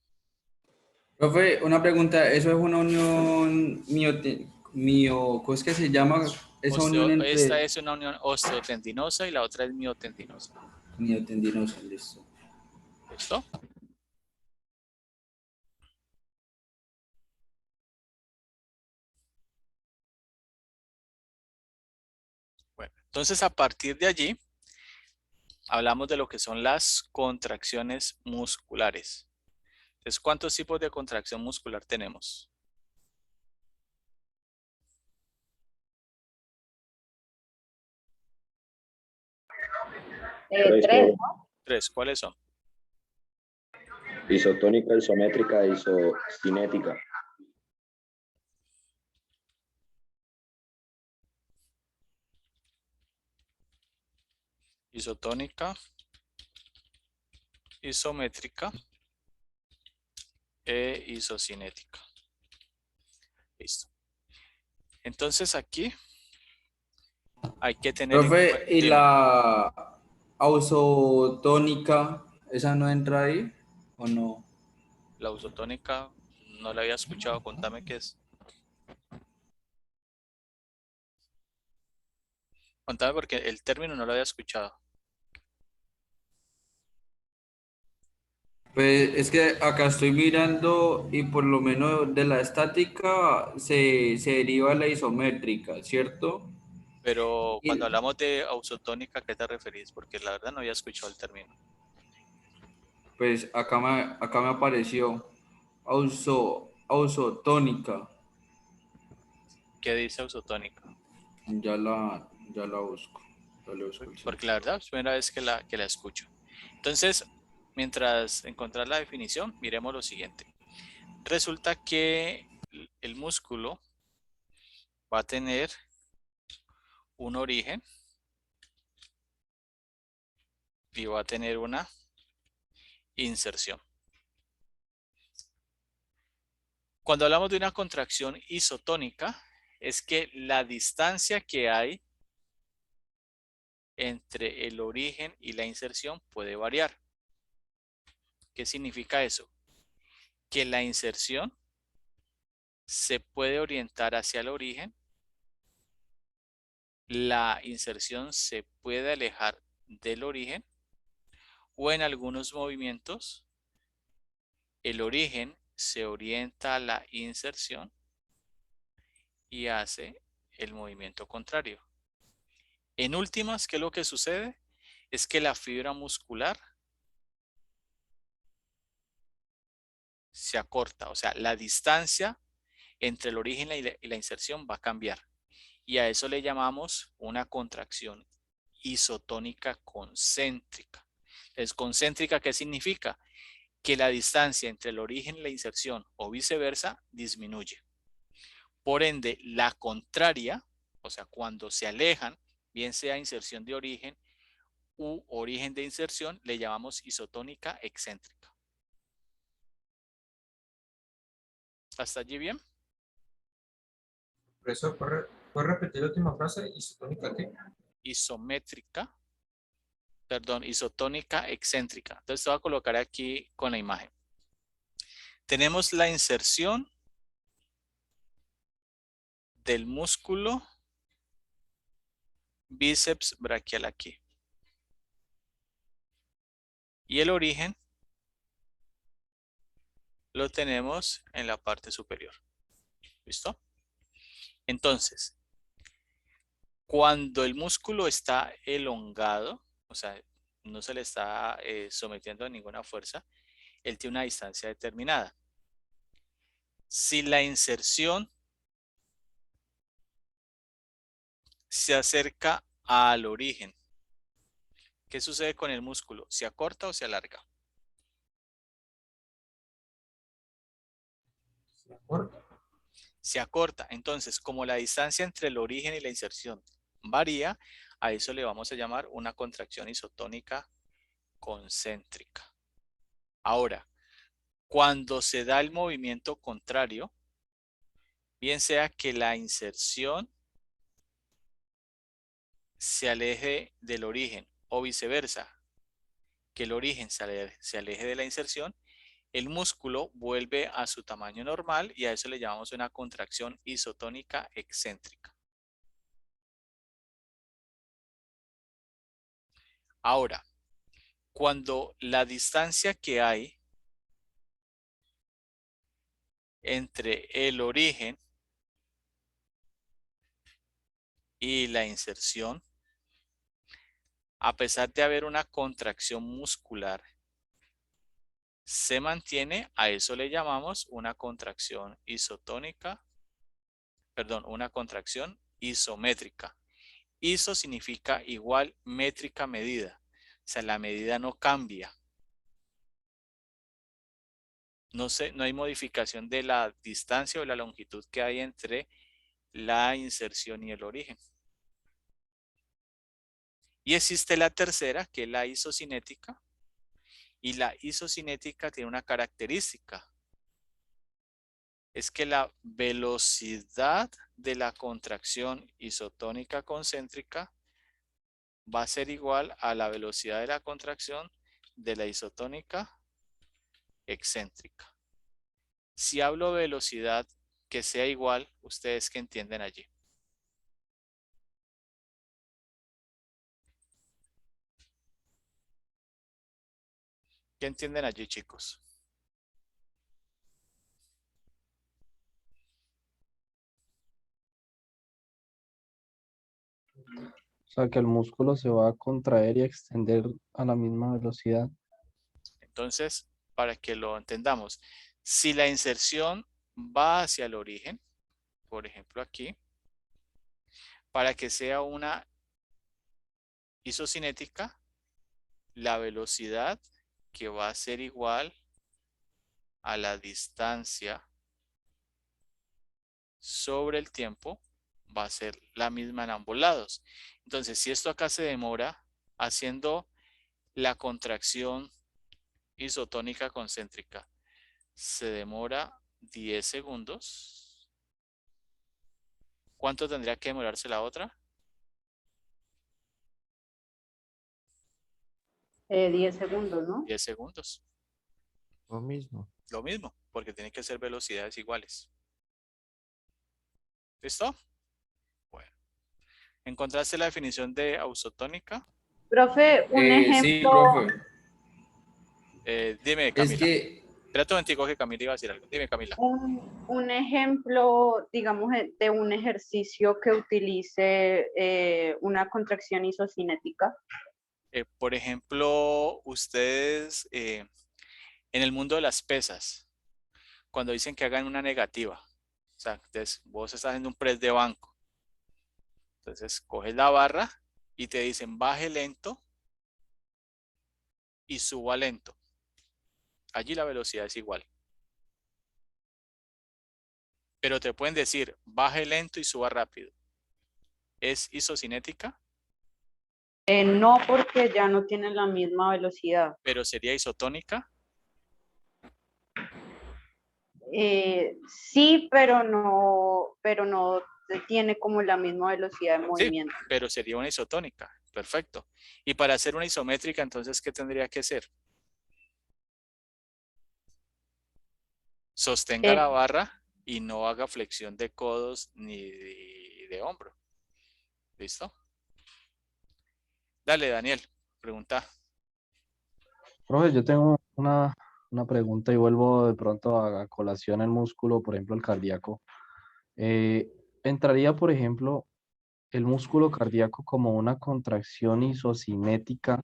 Profe, una pregunta, ¿eso es una unión ¿cómo es que se llama esa unión entre...? Esta es una unión osteotendinosa y la otra es miotendinosa. Miotendinosa, listo. ¿Listo? Bueno, entonces a partir de allí hablamos de lo que son las contracciones musculares. Entonces, ¿cuántos tipos de contracción muscular tenemos? Tres, ¿no? Tres, ¿cuáles son? Isotónica, isométrica, isocinética. Isotónica, isométrica e isocinética. Listo. Entonces aquí hay que tener Profe, ¿y la ausotónica ¿Esa no entra ahí o no? La isotónica no la había escuchado, contame qué es. Contame porque el término no lo había escuchado. Pues es que acá estoy mirando y por lo menos de la estática se deriva la isométrica, ¿cierto? Pero cuando Y hablamos de isotónica, ¿qué te referís? Porque la verdad no había escuchado el término. pues acá me apareció ausotónica. ¿Qué dice isotónica? Ya la busco. Ya le busco el Porque la verdad es la primera vez que la escucho. Entonces, mientras encontrar la definición, miremos lo siguiente. Resulta que el músculo va a tener un origen y va a tener una inserción. Cuando hablamos de una contracción isotónica, es que la distancia que hay entre el origen y la inserción puede variar. ¿Qué significa eso? Que la inserción se puede orientar hacia el origen, la inserción se puede alejar del origen o en algunos movimientos el origen se orienta a la inserción y hace el movimiento contrario. En últimas, ¿qué es lo que sucede? Es que la fibra muscular se acorta, o sea, la distancia entre el origen y la inserción va a cambiar. Y a eso le llamamos una contracción isotónica concéntrica. Es concéntrica, ¿qué significa? Que la distancia entre el origen y la inserción o viceversa disminuye. Por ende, la contraria, o sea, cuando se alejan, bien sea inserción de origen u origen de inserción, le llamamos isotónica excéntrica. ¿Hasta allí bien? Profesor, ¿puede repetir la última frase? ¿Isotónica qué? Isométrica, perdón, isotónica excéntrica. Entonces te voy a colocar aquí con la imagen. Tenemos la inserción del músculo bíceps braquial aquí. Y el origen lo tenemos en la parte superior. ¿Listo? Entonces, cuando el músculo está elongado, o sea, no se le está sometiendo a ninguna fuerza, él tiene una distancia determinada. Si la inserción se acerca al origen, ¿qué sucede con el músculo? ¿Se acorta o se alarga? Se acorta. Se acorta. Entonces, como la distancia entre el origen y la inserción varía, a eso le vamos a llamar una contracción isotónica concéntrica. Ahora, cuando se da el movimiento contrario, bien sea que la inserción se aleje del origen o viceversa, que el origen se aleje de la inserción, el músculo vuelve a su tamaño normal y a eso le llamamos una contracción isotónica excéntrica. Ahora, cuando la distancia que hay entre el origen y la inserción, a pesar de haber una contracción muscular, se mantiene, a eso le llamamos una contracción isotónica, perdón, una contracción isométrica. Iso significa igual, métrica medida. O sea, la medida no cambia. No hay modificación de la distancia o la longitud que hay entre la inserción y el origen. Y existe la tercera, que es la isocinética. Y la isocinética tiene una característica. Es que la velocidad de la contracción isotónica concéntrica va a ser igual a la velocidad de la contracción de la isotónica excéntrica. Si hablo de velocidad que sea igual, ¿ustedes qué entienden allí? ¿Qué entienden allí, chicos? O sea, que el músculo se va a contraer y extender a la misma velocidad. Entonces, para que lo entendamos, si la inserción va hacia el origen, por ejemplo aquí, para que sea una isocinética, la velocidad que va a ser igual a la distancia sobre el tiempo va a ser la misma en ambos lados. Entonces, si esto acá se demora haciendo la contracción isotónica concéntrica, se demora 10 segundos. ¿Cuánto tendría que demorarse la otra? 10 segundos, ¿no? 10 segundos. Lo mismo. Lo mismo, porque tienen que ser velocidades iguales. ¿Listo? Bueno. ¿Encontraste la definición de isotónica? Profe, un Sí, ejemplo, profe. Dime, Es Camila. que, Espérate un momentico que Camila iba a decir algo. Dime, Camila. un ejemplo, digamos, de un ejercicio que utilice una contracción isocinética. Por ejemplo, ustedes en el mundo de las pesas, cuando dicen que hagan una negativa, o sea, entonces vos estás haciendo un press de banco, entonces coges la barra y te dicen baje lento y suba lento. Allí la velocidad es igual. Pero te pueden decir baje lento y suba rápido. ¿Es isocinética? No, porque ya no tienen la misma velocidad. Pero sería isotónica. Sí, pero no tiene como la misma velocidad de Sí, movimiento. pero sería una isotónica. Perfecto. Y para hacer una isométrica, entonces, ¿qué tendría que ser? Sostenga la barra y no haga flexión de codos ni de hombro. ¿Listo? Dale, Daniel, pregunta. Profe, yo tengo una pregunta y vuelvo de pronto a colación el músculo, por ejemplo, el cardíaco. ¿Entraría, por ejemplo, el músculo cardíaco como una contracción isocinética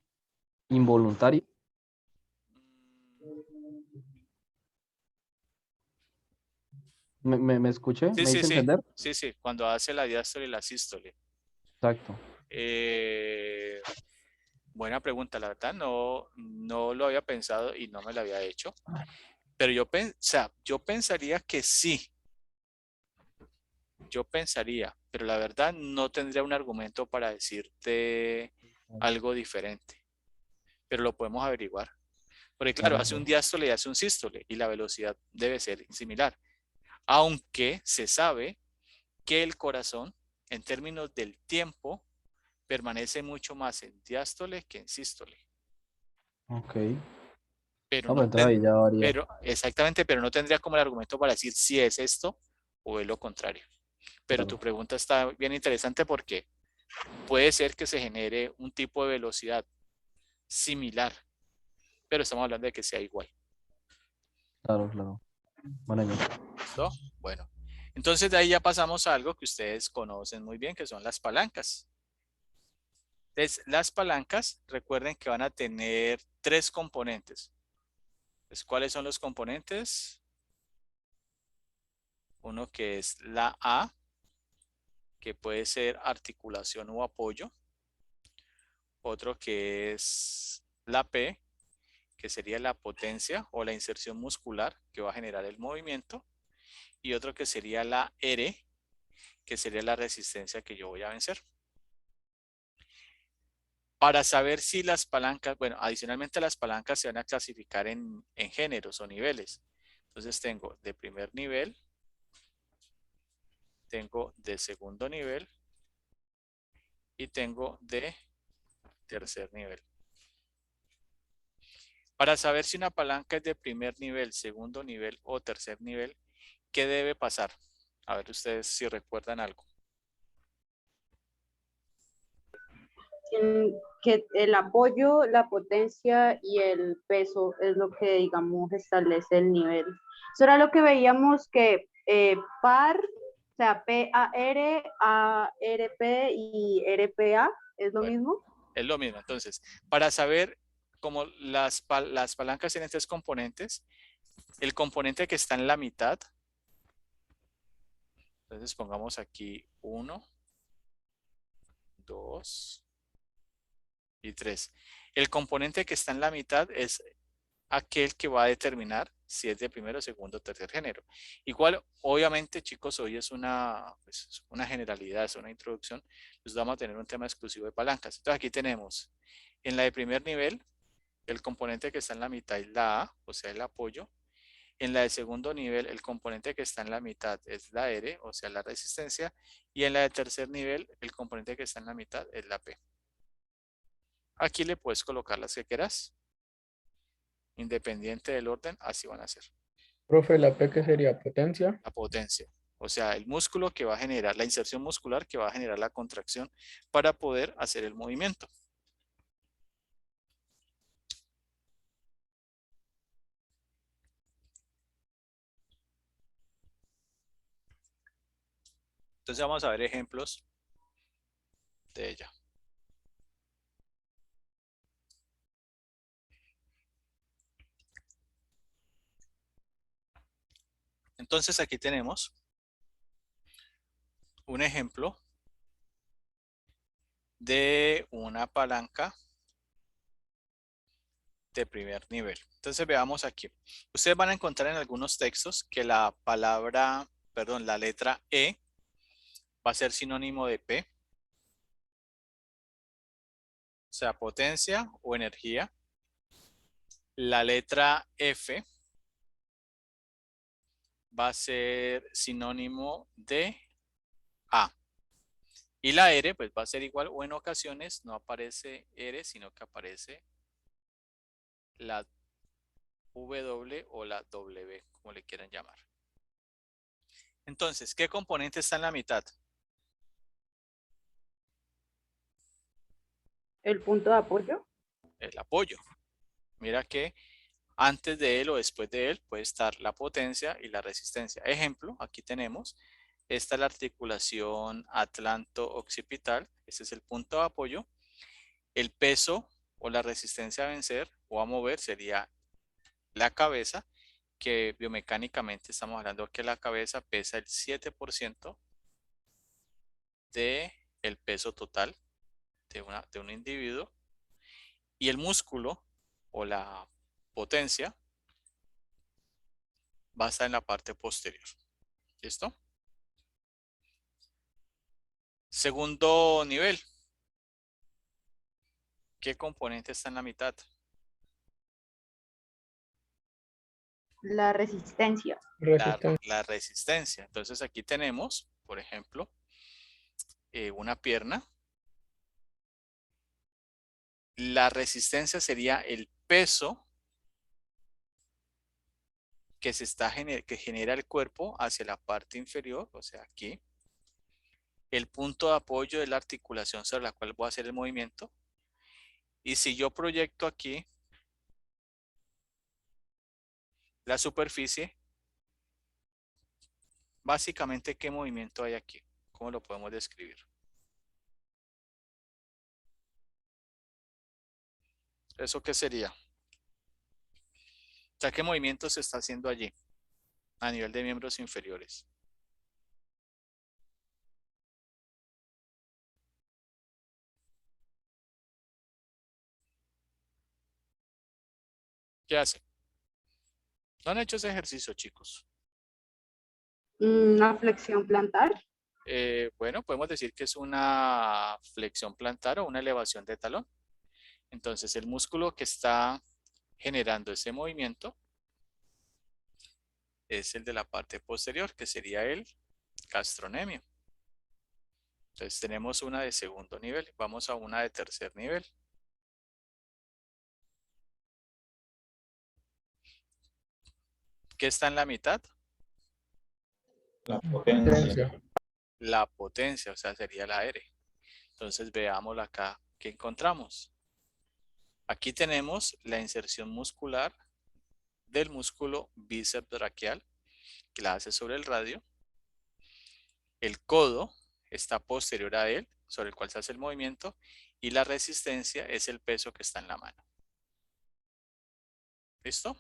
involuntaria? ¿Me escuché? Sí, ¿Me sí, hice sí. entender? Sí, sí. Cuando hace la diástole y la sístole. Exacto. Buena pregunta, la verdad. No lo había pensado y no me lo había hecho. Pero yo pensaría que sí. Yo pensaría, pero la verdad no tendría un argumento para decirte algo diferente. Pero lo podemos averiguar. Porque claro, hace un diástole y hace un sístole y la velocidad debe ser similar. Aunque se sabe que el corazón, en términos del tiempo, permanece mucho más en diástole que en sístole. Ok. Pero No, pues entonces ahí ya varía. exactamente, pero no tendría como el argumento para decir si es esto o es lo contrario. Pero tu pregunta está bien interesante porque puede ser que se genere un tipo de velocidad similar, pero estamos hablando de que sea igual. Claro, claro. Bueno, ¿Listo? Bueno, entonces de ahí ya pasamos a algo que ustedes conocen muy bien, que son las palancas. Entonces, las palancas, recuerden que van a tener 3 componentes. Entonces, ¿cuáles son los componentes? Uno que es la A, que puede ser articulación o apoyo. Otro que es la P, que sería la potencia o la inserción muscular que va a generar el movimiento. Y otro que sería la R, que sería la resistencia que yo voy a vencer. Para saber si las palancas, bueno, adicionalmente las palancas se van a clasificar en géneros o niveles. Entonces tengo de primer nivel, tengo de segundo nivel y tengo de tercer nivel. Para saber si una palanca es de primer nivel, segundo nivel o tercer nivel, ¿qué debe pasar? A ver ustedes si recuerdan algo. Que el apoyo, la potencia y el peso es lo que, digamos, establece el nivel. Eso era lo que veíamos que par, o sea, PAR, ARP y RPA es lo Bueno, mismo. es lo mismo. Entonces, para saber cómo las palancas tienen tres componentes, el componente que está en la mitad, entonces pongamos aquí 1, 2 y 3. El componente que está en la mitad es aquel que va a determinar si es de primero, segundo o tercer género. Igual, obviamente, chicos, hoy es pues, una generalidad, es una introducción. Pues vamos a tener un tema exclusivo de palancas. Entonces aquí tenemos en la de primer nivel, el componente que está en la mitad es la A, o sea, el apoyo. En la de segundo nivel, el componente que está en la mitad es la R, o sea, la resistencia. Y en la de tercer nivel, el componente que está en la mitad es la P. Aquí le puedes colocar las que quieras. Independiente del orden, así van a ser. Profe, ¿la P qué sería? ¿Potencia? La potencia. O sea, el músculo que va a generar, la inserción muscular que va a generar la contracción para poder hacer el movimiento. Entonces vamos a ver ejemplos de ella. Entonces aquí tenemos un ejemplo de una palanca de primer nivel. Entonces veamos aquí. Ustedes van a encontrar en algunos textos que la palabra, perdón, la letra E va a ser sinónimo de P. O sea, potencia o energía. La letra F va a ser sinónimo de A. Y la R pues va a ser igual o en ocasiones no aparece R, sino que aparece la W o la W, como le quieran llamar. Entonces, ¿qué componente está en la mitad? El punto de apoyo. El apoyo. Mira que antes de él o después de él puede estar la potencia y la resistencia. Ejemplo, aquí tenemos, esta es la articulación atlanto-occipital, este es el punto de apoyo. El peso o la resistencia a vencer o a mover sería la cabeza, que biomecánicamente estamos hablando que la cabeza pesa el 7% del peso total de un individuo. Y el músculo o la potencia va a estar en la parte posterior. ¿Listo? Segundo nivel. ¿Qué componente está en la mitad? La resistencia. La resistencia. Entonces aquí tenemos, por ejemplo, una pierna. La resistencia sería el peso que que genera el cuerpo hacia la parte inferior, o sea, aquí. El punto de apoyo de la articulación sobre la cual voy a hacer el movimiento. Y si yo proyecto aquí la superficie, básicamente, ¿qué movimiento hay aquí? ¿Cómo lo podemos describir? ¿Eso qué sería? O sea, ¿qué movimiento se está haciendo allí a nivel de miembros inferiores? ¿Qué hacen? ¿No han hecho ese ejercicio, chicos? Una flexión plantar. Bueno, podemos decir que es una flexión plantar o una elevación de talón. Entonces, el músculo que está generando ese movimiento es el de la parte posterior, que sería el gastrocnemio. Entonces, tenemos una de segundo nivel. Vamos a una de tercer nivel. ¿Qué está en la mitad? La potencia. La potencia, o sea, sería la R. Entonces veámoslo acá. ¿Qué encontramos? Aquí tenemos la inserción muscular del músculo bíceps braquial, que la hace sobre el radio. El codo está posterior a él, sobre el cual se hace el movimiento, y la resistencia es el peso que está en la mano. ¿Listo?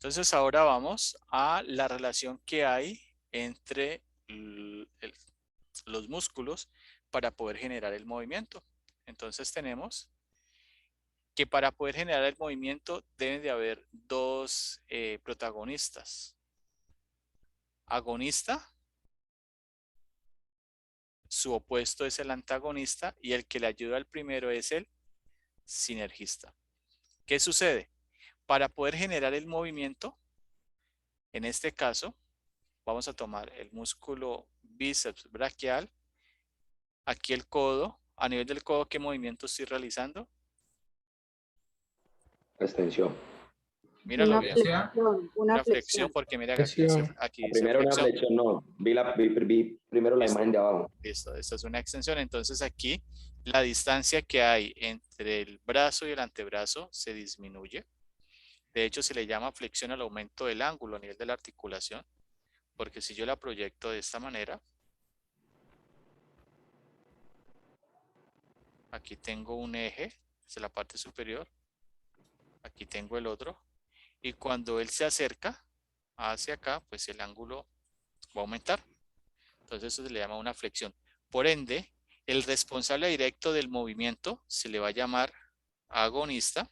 Entonces ahora vamos a la relación que hay entre los músculos para poder generar el movimiento. Entonces tenemos que para poder generar el movimiento deben de haber dos protagonistas. Agonista, su opuesto es el antagonista y el que le ayuda al primero es el sinergista. ¿Qué sucede? Para poder generar el movimiento, en este caso, vamos a tomar el músculo bíceps braquial, aquí el codo, a nivel del codo, ¿qué movimiento estoy realizando? Extensión. Míralo Una bien. flexión, Una flexión, porque mira que aquí dice Primero una flexión. flexión, no. Vi primero la imagen de abajo. Listo, esta es una extensión. Entonces aquí la distancia que hay entre el brazo y el antebrazo se disminuye. De hecho, se le llama flexión al aumento del ángulo a nivel de la articulación. Porque si yo la proyecto de esta manera, aquí tengo un eje, es la parte superior. Aquí tengo el otro. Y cuando él se acerca hacia acá, pues el ángulo va a aumentar. Entonces eso se le llama una flexión. Por ende, el responsable directo del movimiento se le va a llamar agonista.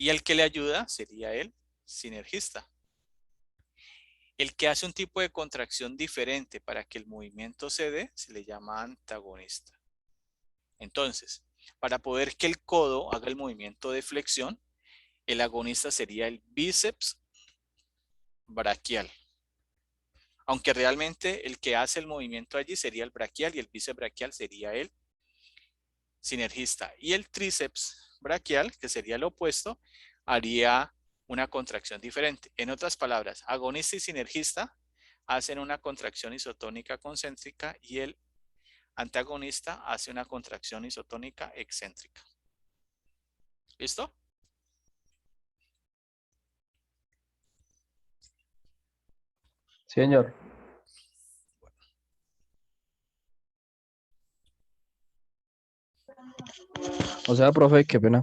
Y el que le ayuda sería el sinergista. El que hace un tipo de contracción diferente para que el movimiento se dé, se le llama antagonista. Entonces, para poder que el codo haga el movimiento de flexión, el agonista sería el bíceps braquial. Aunque realmente el que hace el movimiento allí sería el braquial y el bíceps braquial sería el sinergista. Y el tríceps braquial, que sería el opuesto, haría una contracción diferente. En otras palabras, agonista y sinergista hacen una contracción isotónica concéntrica y el antagonista hace una contracción isotónica excéntrica. ¿Listo? Señor. O sea, profe, qué pena.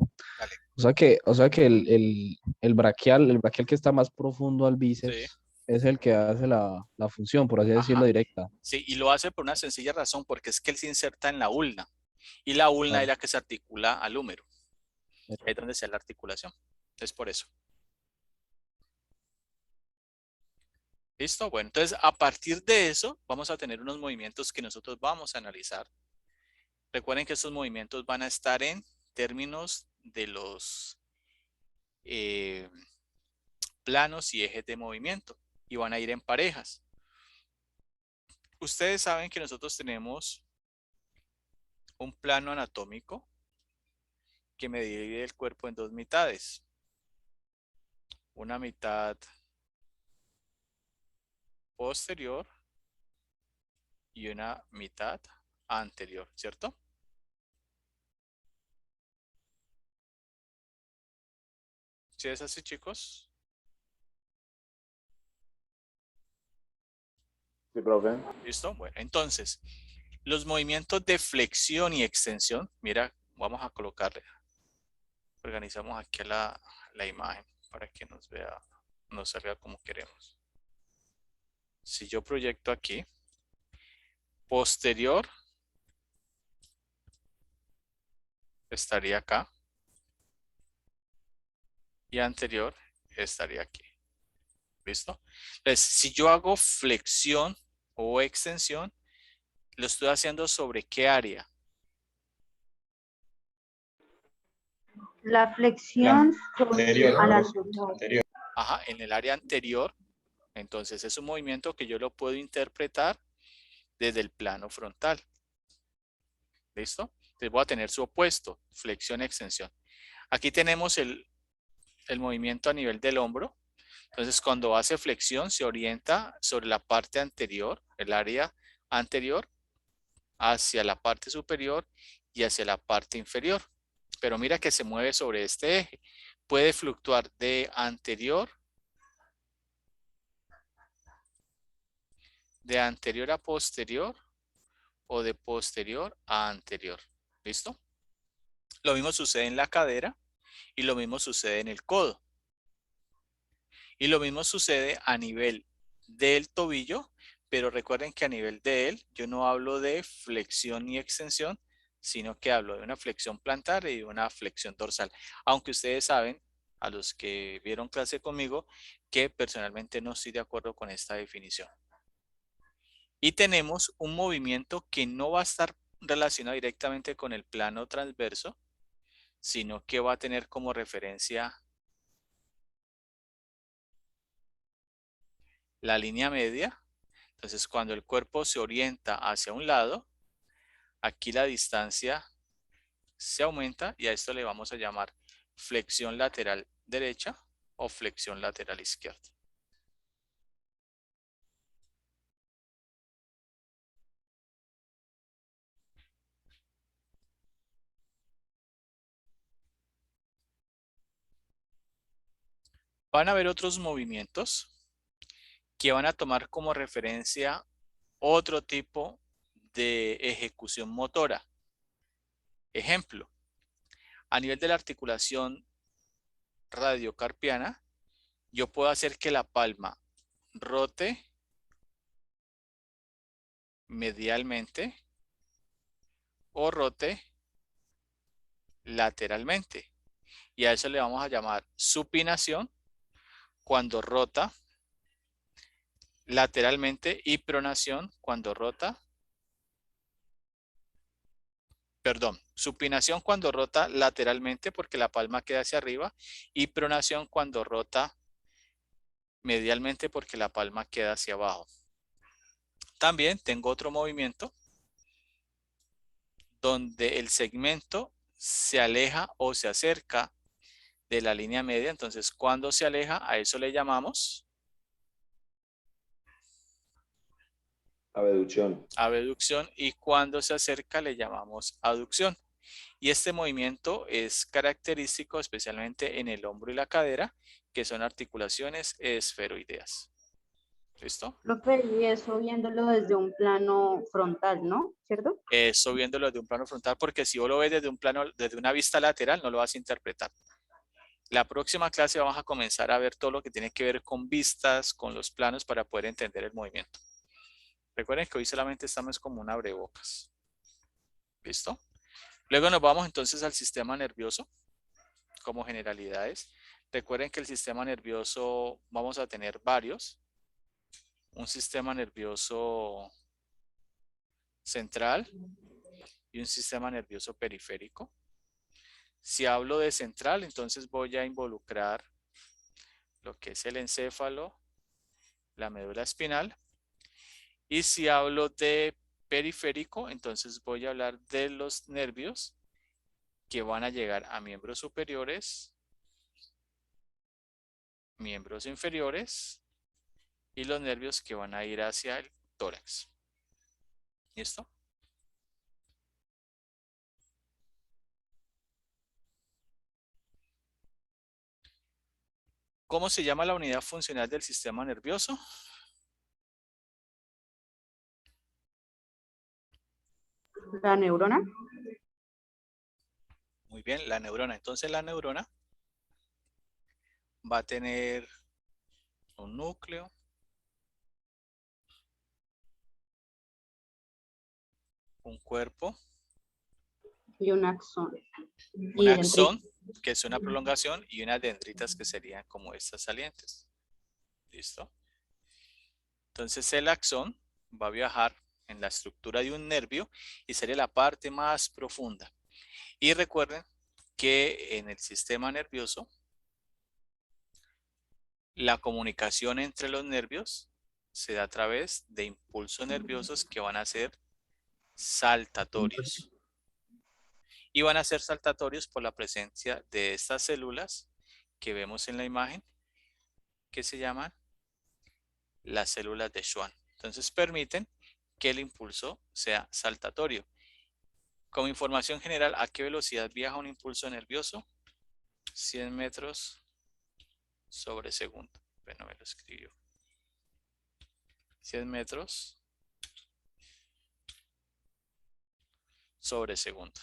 O sea que el braquial que está más profundo al bíceps es el que hace la función, por así decirlo, directa. Sí, y lo hace por una sencilla razón, porque es que él se inserta en la ulna. Y la ulna es la que se articula al húmero. Es donde se da la articulación. Es por eso. ¿Listo? Bueno, entonces a partir de eso vamos a tener unos movimientos que nosotros vamos a analizar. Recuerden que estos movimientos van a estar en términos de los planos y ejes de movimiento y van a ir en parejas. Ustedes saben que nosotros tenemos un plano anatómico que me divide el cuerpo en dos mitades. Una mitad posterior y una mitad anterior, ¿cierto? ¿Sí es así, chicos? Sí, profe. ¿Listo? Bueno, entonces, los movimientos de flexión y extensión, mira, vamos a colocarle, organizamos aquí la imagen para que nos vea, nos salga como queremos. Si yo proyecto aquí, posterior estaría acá y anterior estaría aquí. ¿Listo? Entonces, si yo hago flexión o extensión, lo estoy haciendo sobre qué área. La flexión Anterior, a la anterior. Ajá, en el área anterior. Entonces es un movimiento que yo lo puedo interpretar desde el plano frontal. ¿Listo? Entonces voy a tener su opuesto, flexión, extensión. Aquí tenemos el movimiento a nivel del hombro. Entonces cuando hace flexión se orienta sobre la parte anterior, el área anterior, hacia la parte superior y hacia la parte inferior. Pero mira que se mueve sobre este eje. Puede fluctuar de anterior a posterior o de posterior a anterior. ¿Listo? Lo mismo sucede en la cadera y lo mismo sucede en el codo. Y lo mismo sucede a nivel del tobillo, pero recuerden que a nivel de él yo no hablo de flexión ni extensión, sino que hablo de una flexión plantar y de una flexión dorsal. Aunque ustedes saben, a los que vieron clase conmigo, que personalmente no estoy de acuerdo con esta definición. Y tenemos un movimiento que no va a estar relacionado directamente con el plano transverso, sino que va a tener como referencia la línea media. Entonces, cuando el cuerpo se orienta hacia un lado, aquí la distancia se aumenta y a esto le vamos a llamar flexión lateral derecha o flexión lateral izquierda. Van a haber otros movimientos que van a tomar como referencia otro tipo de ejecución motora. Ejemplo, a nivel de la articulación radiocarpiana, yo puedo hacer que la palma rote medialmente o rote lateralmente. Y a eso le vamos a llamar supinación cuando rota lateralmente y pronación cuando rota. Perdón, supinación cuando rota lateralmente porque la palma queda hacia arriba y pronación cuando rota medialmente porque la palma queda hacia abajo. También tengo otro movimiento donde el segmento se aleja o se acerca de la línea media. Entonces, cuando se aleja, a eso le llamamos abducción. abducción, y cuando se acerca le llamamos aducción. Y este movimiento es característico especialmente en el hombro y la cadera, que son articulaciones esferoideas. ¿Listo? Profe, y eso viéndolo desde un plano frontal, ¿no? ¿Cierto? Eso viéndolo de un plano frontal, porque si vos lo ves desde un plano, desde una vista lateral, no lo vas a interpretar. La próxima clase vamos a comenzar a ver todo lo que tiene que ver con vistas, con los planos para poder entender el movimiento. Recuerden que hoy solamente estamos como un abrebocas. ¿Listo? Luego nos vamos entonces al sistema nervioso como generalidades. Recuerden que el sistema nervioso vamos a tener varios. Un sistema nervioso central y un sistema nervioso periférico. Si hablo de central, entonces voy a involucrar lo que es el encéfalo, la médula espinal. Y si hablo de periférico, entonces voy a hablar de los nervios que van a llegar a miembros superiores, miembros inferiores y los nervios que van a ir hacia el tórax. ¿Listo? ¿Cómo se llama la unidad funcional del sistema nervioso? La neurona. Muy bien, la neurona. Entonces la neurona va a tener un núcleo, un cuerpo, Y un axón. un axón, que es una prolongación, y unas dendritas que serían como estas salientes. ¿Listo? Entonces el axón va a viajar en la estructura de un nervio y sería la parte más profunda. Y recuerden que en el sistema nervioso la comunicación entre los nervios se da a través de impulsos nerviosos que van a ser saltatorios. Y van a ser saltatorios por la presencia de estas células que vemos en la imagen, que se llaman las células de Schwann. Entonces permiten que el impulso sea saltatorio. Como información general, ¿a qué velocidad viaja un impulso nervioso? 100 metros sobre segundo. Bueno, me lo escribió. 100 metros sobre segundo.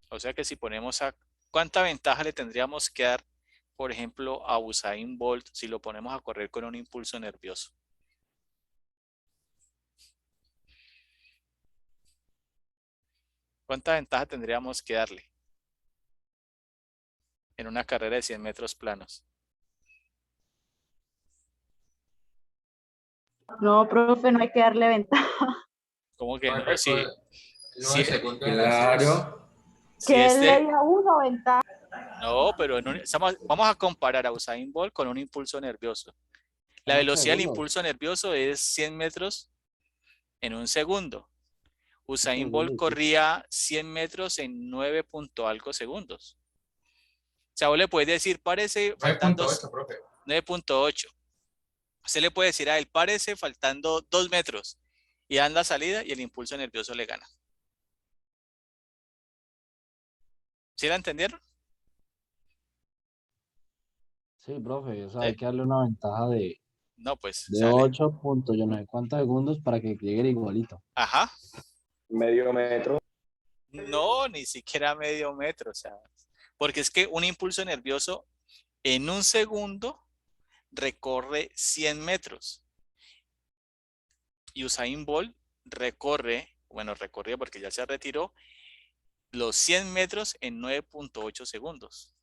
O sea que si ponemos a... ¿Cuánta ventaja le tendríamos que dar, por ejemplo, a Usain Bolt si lo ponemos a correr con un impulso nervioso? ¿Cuánta ventaja tendríamos que darle en una carrera de 100 metros planos? No, profe, no hay que darle ventaja. ¿Cómo que no? Si, Claro. si Que este, le da uno ventaja. no, pero vamos a comparar a Usain Bolt con un impulso nervioso. La velocidad del impulso nervioso es 100 metros en un segundo. Usain Bolt corría 100 metros en 9 punto algo segundos. O sea, vos le puedes decir, parece faltando 9.8. Usted le puede decir a él, parece faltando 2 metros. Y anda a salida y el impulso nervioso le gana. ¿Sí la entendieron? Sí, profe, o sea, hay que darle una ventaja No, pues de sale. 8 puntos, yo no sé cuántos segundos para que llegue igualito. Ajá. Medio metro. No, ni siquiera medio metro. O sea, porque es que un impulso nervioso en un segundo recorre 100 metros. Y Usain Bolt recorría porque ya se retiró, los 100 metros en 9.8 segundos.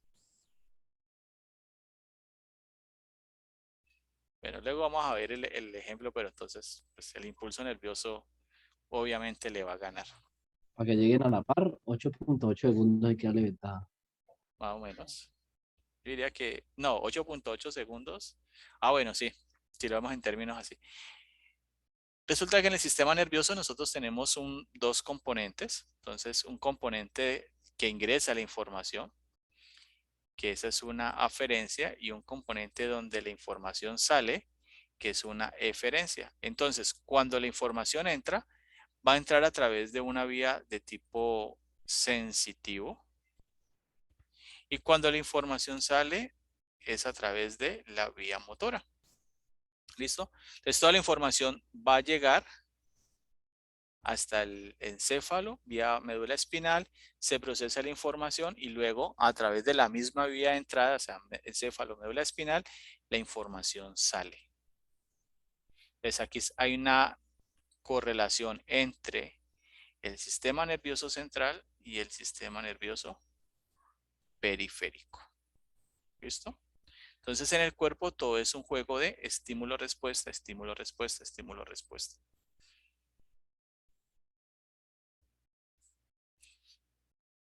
Bueno, luego vamos a ver el ejemplo, pero entonces pues, el impulso nervioso obviamente le va a ganar. Para que lleguen a la par, 8.8 segundos hay que darle ventaja. Más o menos. Yo diría que, no, 8.8 segundos. Ah, bueno, sí, si lo vemos en términos así. Resulta que en el sistema nervioso nosotros tenemos dos componentes. Entonces, un componente que ingresa la información, que esa es una aferencia, y un componente donde la información sale, que es una eferencia. Entonces, cuando la información entra, va a entrar a través de una vía de tipo sensitivo. Y cuando la información sale, es a través de la vía motora. ¿Listo? Entonces, toda la información va a llegar hasta el encéfalo, vía médula espinal, se procesa la información y luego a través de la misma vía de entrada, o sea, encéfalo, médula espinal, la información sale. Entonces aquí hay una correlación entre el sistema nervioso central y el sistema nervioso periférico. ¿Listo? Entonces en el cuerpo todo es un juego de estímulo-respuesta, estímulo-respuesta, estímulo-respuesta.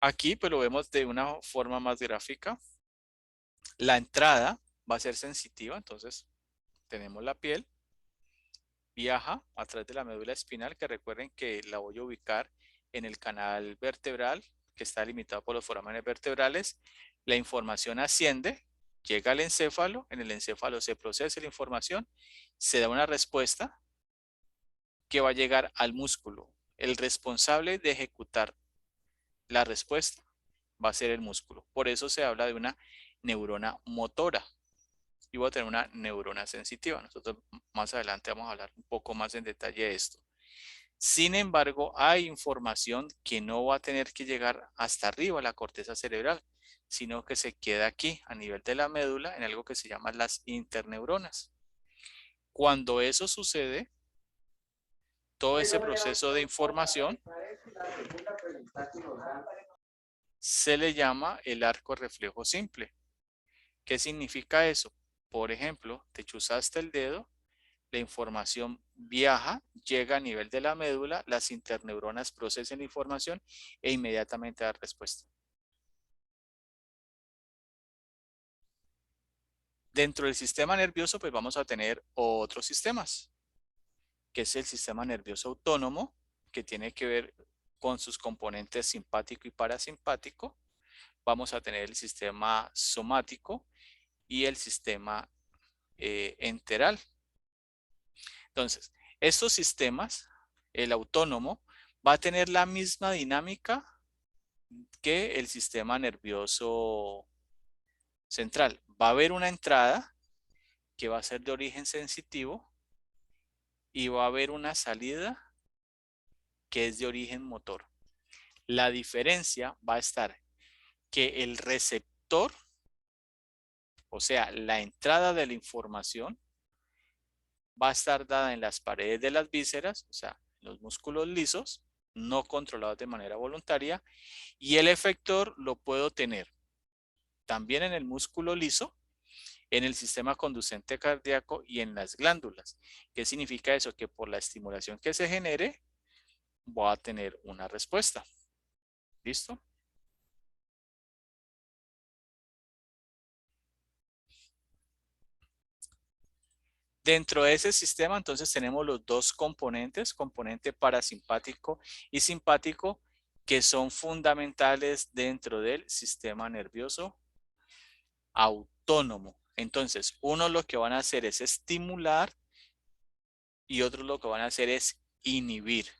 Aquí pues lo vemos de una forma más gráfica. La entrada va a ser sensitiva, entonces tenemos la piel, viaja a través de la médula espinal, que recuerden que la voy a ubicar en el canal vertebral, que está limitado por los forámenes vertebrales. La información asciende, llega al encéfalo, en el encéfalo se procesa la información, se da una respuesta que va a llegar al músculo. El responsable de ejecutar la respuesta va a ser el músculo. Por eso se habla de una neurona motora. Y voy a tener una neurona sensitiva. Nosotros más adelante vamos a hablar un poco más en detalle de esto. Sin embargo, hay información que no va a tener que llegar hasta arriba a la corteza cerebral, sino que se queda aquí a nivel de la médula en algo que se llama las interneuronas. Cuando eso sucede, todo ese proceso de información se le llama el arco reflejo simple. ¿Qué significa eso? Por ejemplo, te chuzaste el dedo, la información viaja, llega a nivel de la médula, las interneuronas procesan la información e inmediatamente da respuesta. Dentro del sistema nervioso, pues vamos a tener otros sistemas, que es el sistema nervioso autónomo, que tiene que ver con sus componentes simpático y parasimpático. Vamos a tener el sistema somático y el sistema enteral. Entonces, estos sistemas, el autónomo, va a tener la misma dinámica que el sistema nervioso central. Va a haber una entrada que va a ser de origen sensitivo y va a haber una salida que es de origen motor. La diferencia va a estar que el receptor, o sea, la entrada de la información, va a estar dada en las paredes de las vísceras, o sea, los músculos lisos, no controlados de manera voluntaria, y el efector lo puedo tener también en el músculo liso, en el sistema conducente cardíaco y en las glándulas. ¿Qué significa eso? Que por la estimulación que se genere, voy a tener una respuesta. ¿Listo? Dentro de ese sistema, entonces, tenemos los dos componentes, componente parasimpático y simpático, que son fundamentales dentro del sistema nervioso autónomo. Entonces, uno lo que van a hacer es estimular y otros lo que van a hacer es inhibir.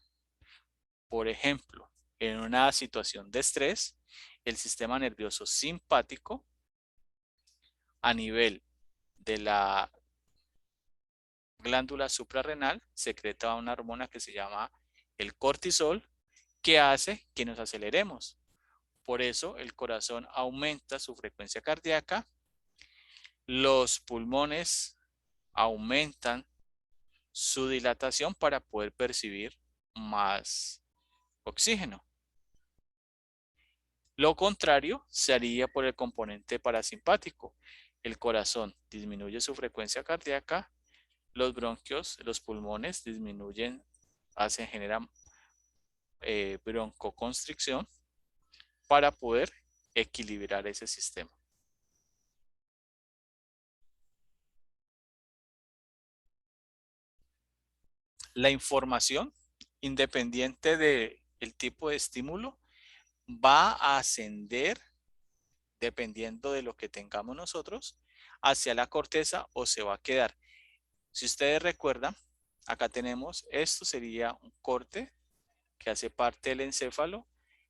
Por ejemplo, en una situación de estrés, el sistema nervioso simpático a nivel de la glándula suprarrenal secreta una hormona que se llama el cortisol, que hace que nos aceleremos. Por eso el corazón aumenta su frecuencia cardíaca, los pulmones aumentan su dilatación para poder percibir más oxígeno. Lo contrario se haría por el componente parasimpático. El corazón disminuye su frecuencia cardíaca, los bronquios, los pulmones disminuyen, generan broncoconstricción para poder equilibrar ese sistema. La información, independiente del tipo de estímulo, va a ascender, dependiendo de lo que tengamos nosotros, hacia la corteza o se va a quedar. Si ustedes recuerdan, acá tenemos, esto sería un corte que hace parte del encéfalo.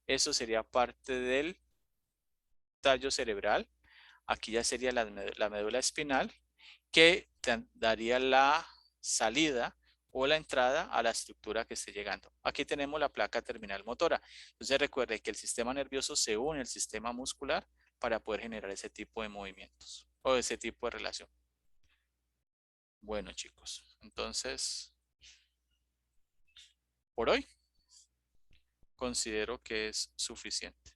Esto sería parte del tallo cerebral. Aquí ya sería la médula espinal, que daría la salida o la entrada a la estructura que esté llegando. Aquí tenemos la placa terminal motora. Entonces recuerde que el sistema nervioso se une al sistema muscular para poder generar ese tipo de movimientos o ese tipo de relación. Bueno, chicos, entonces, por hoy considero que es suficiente.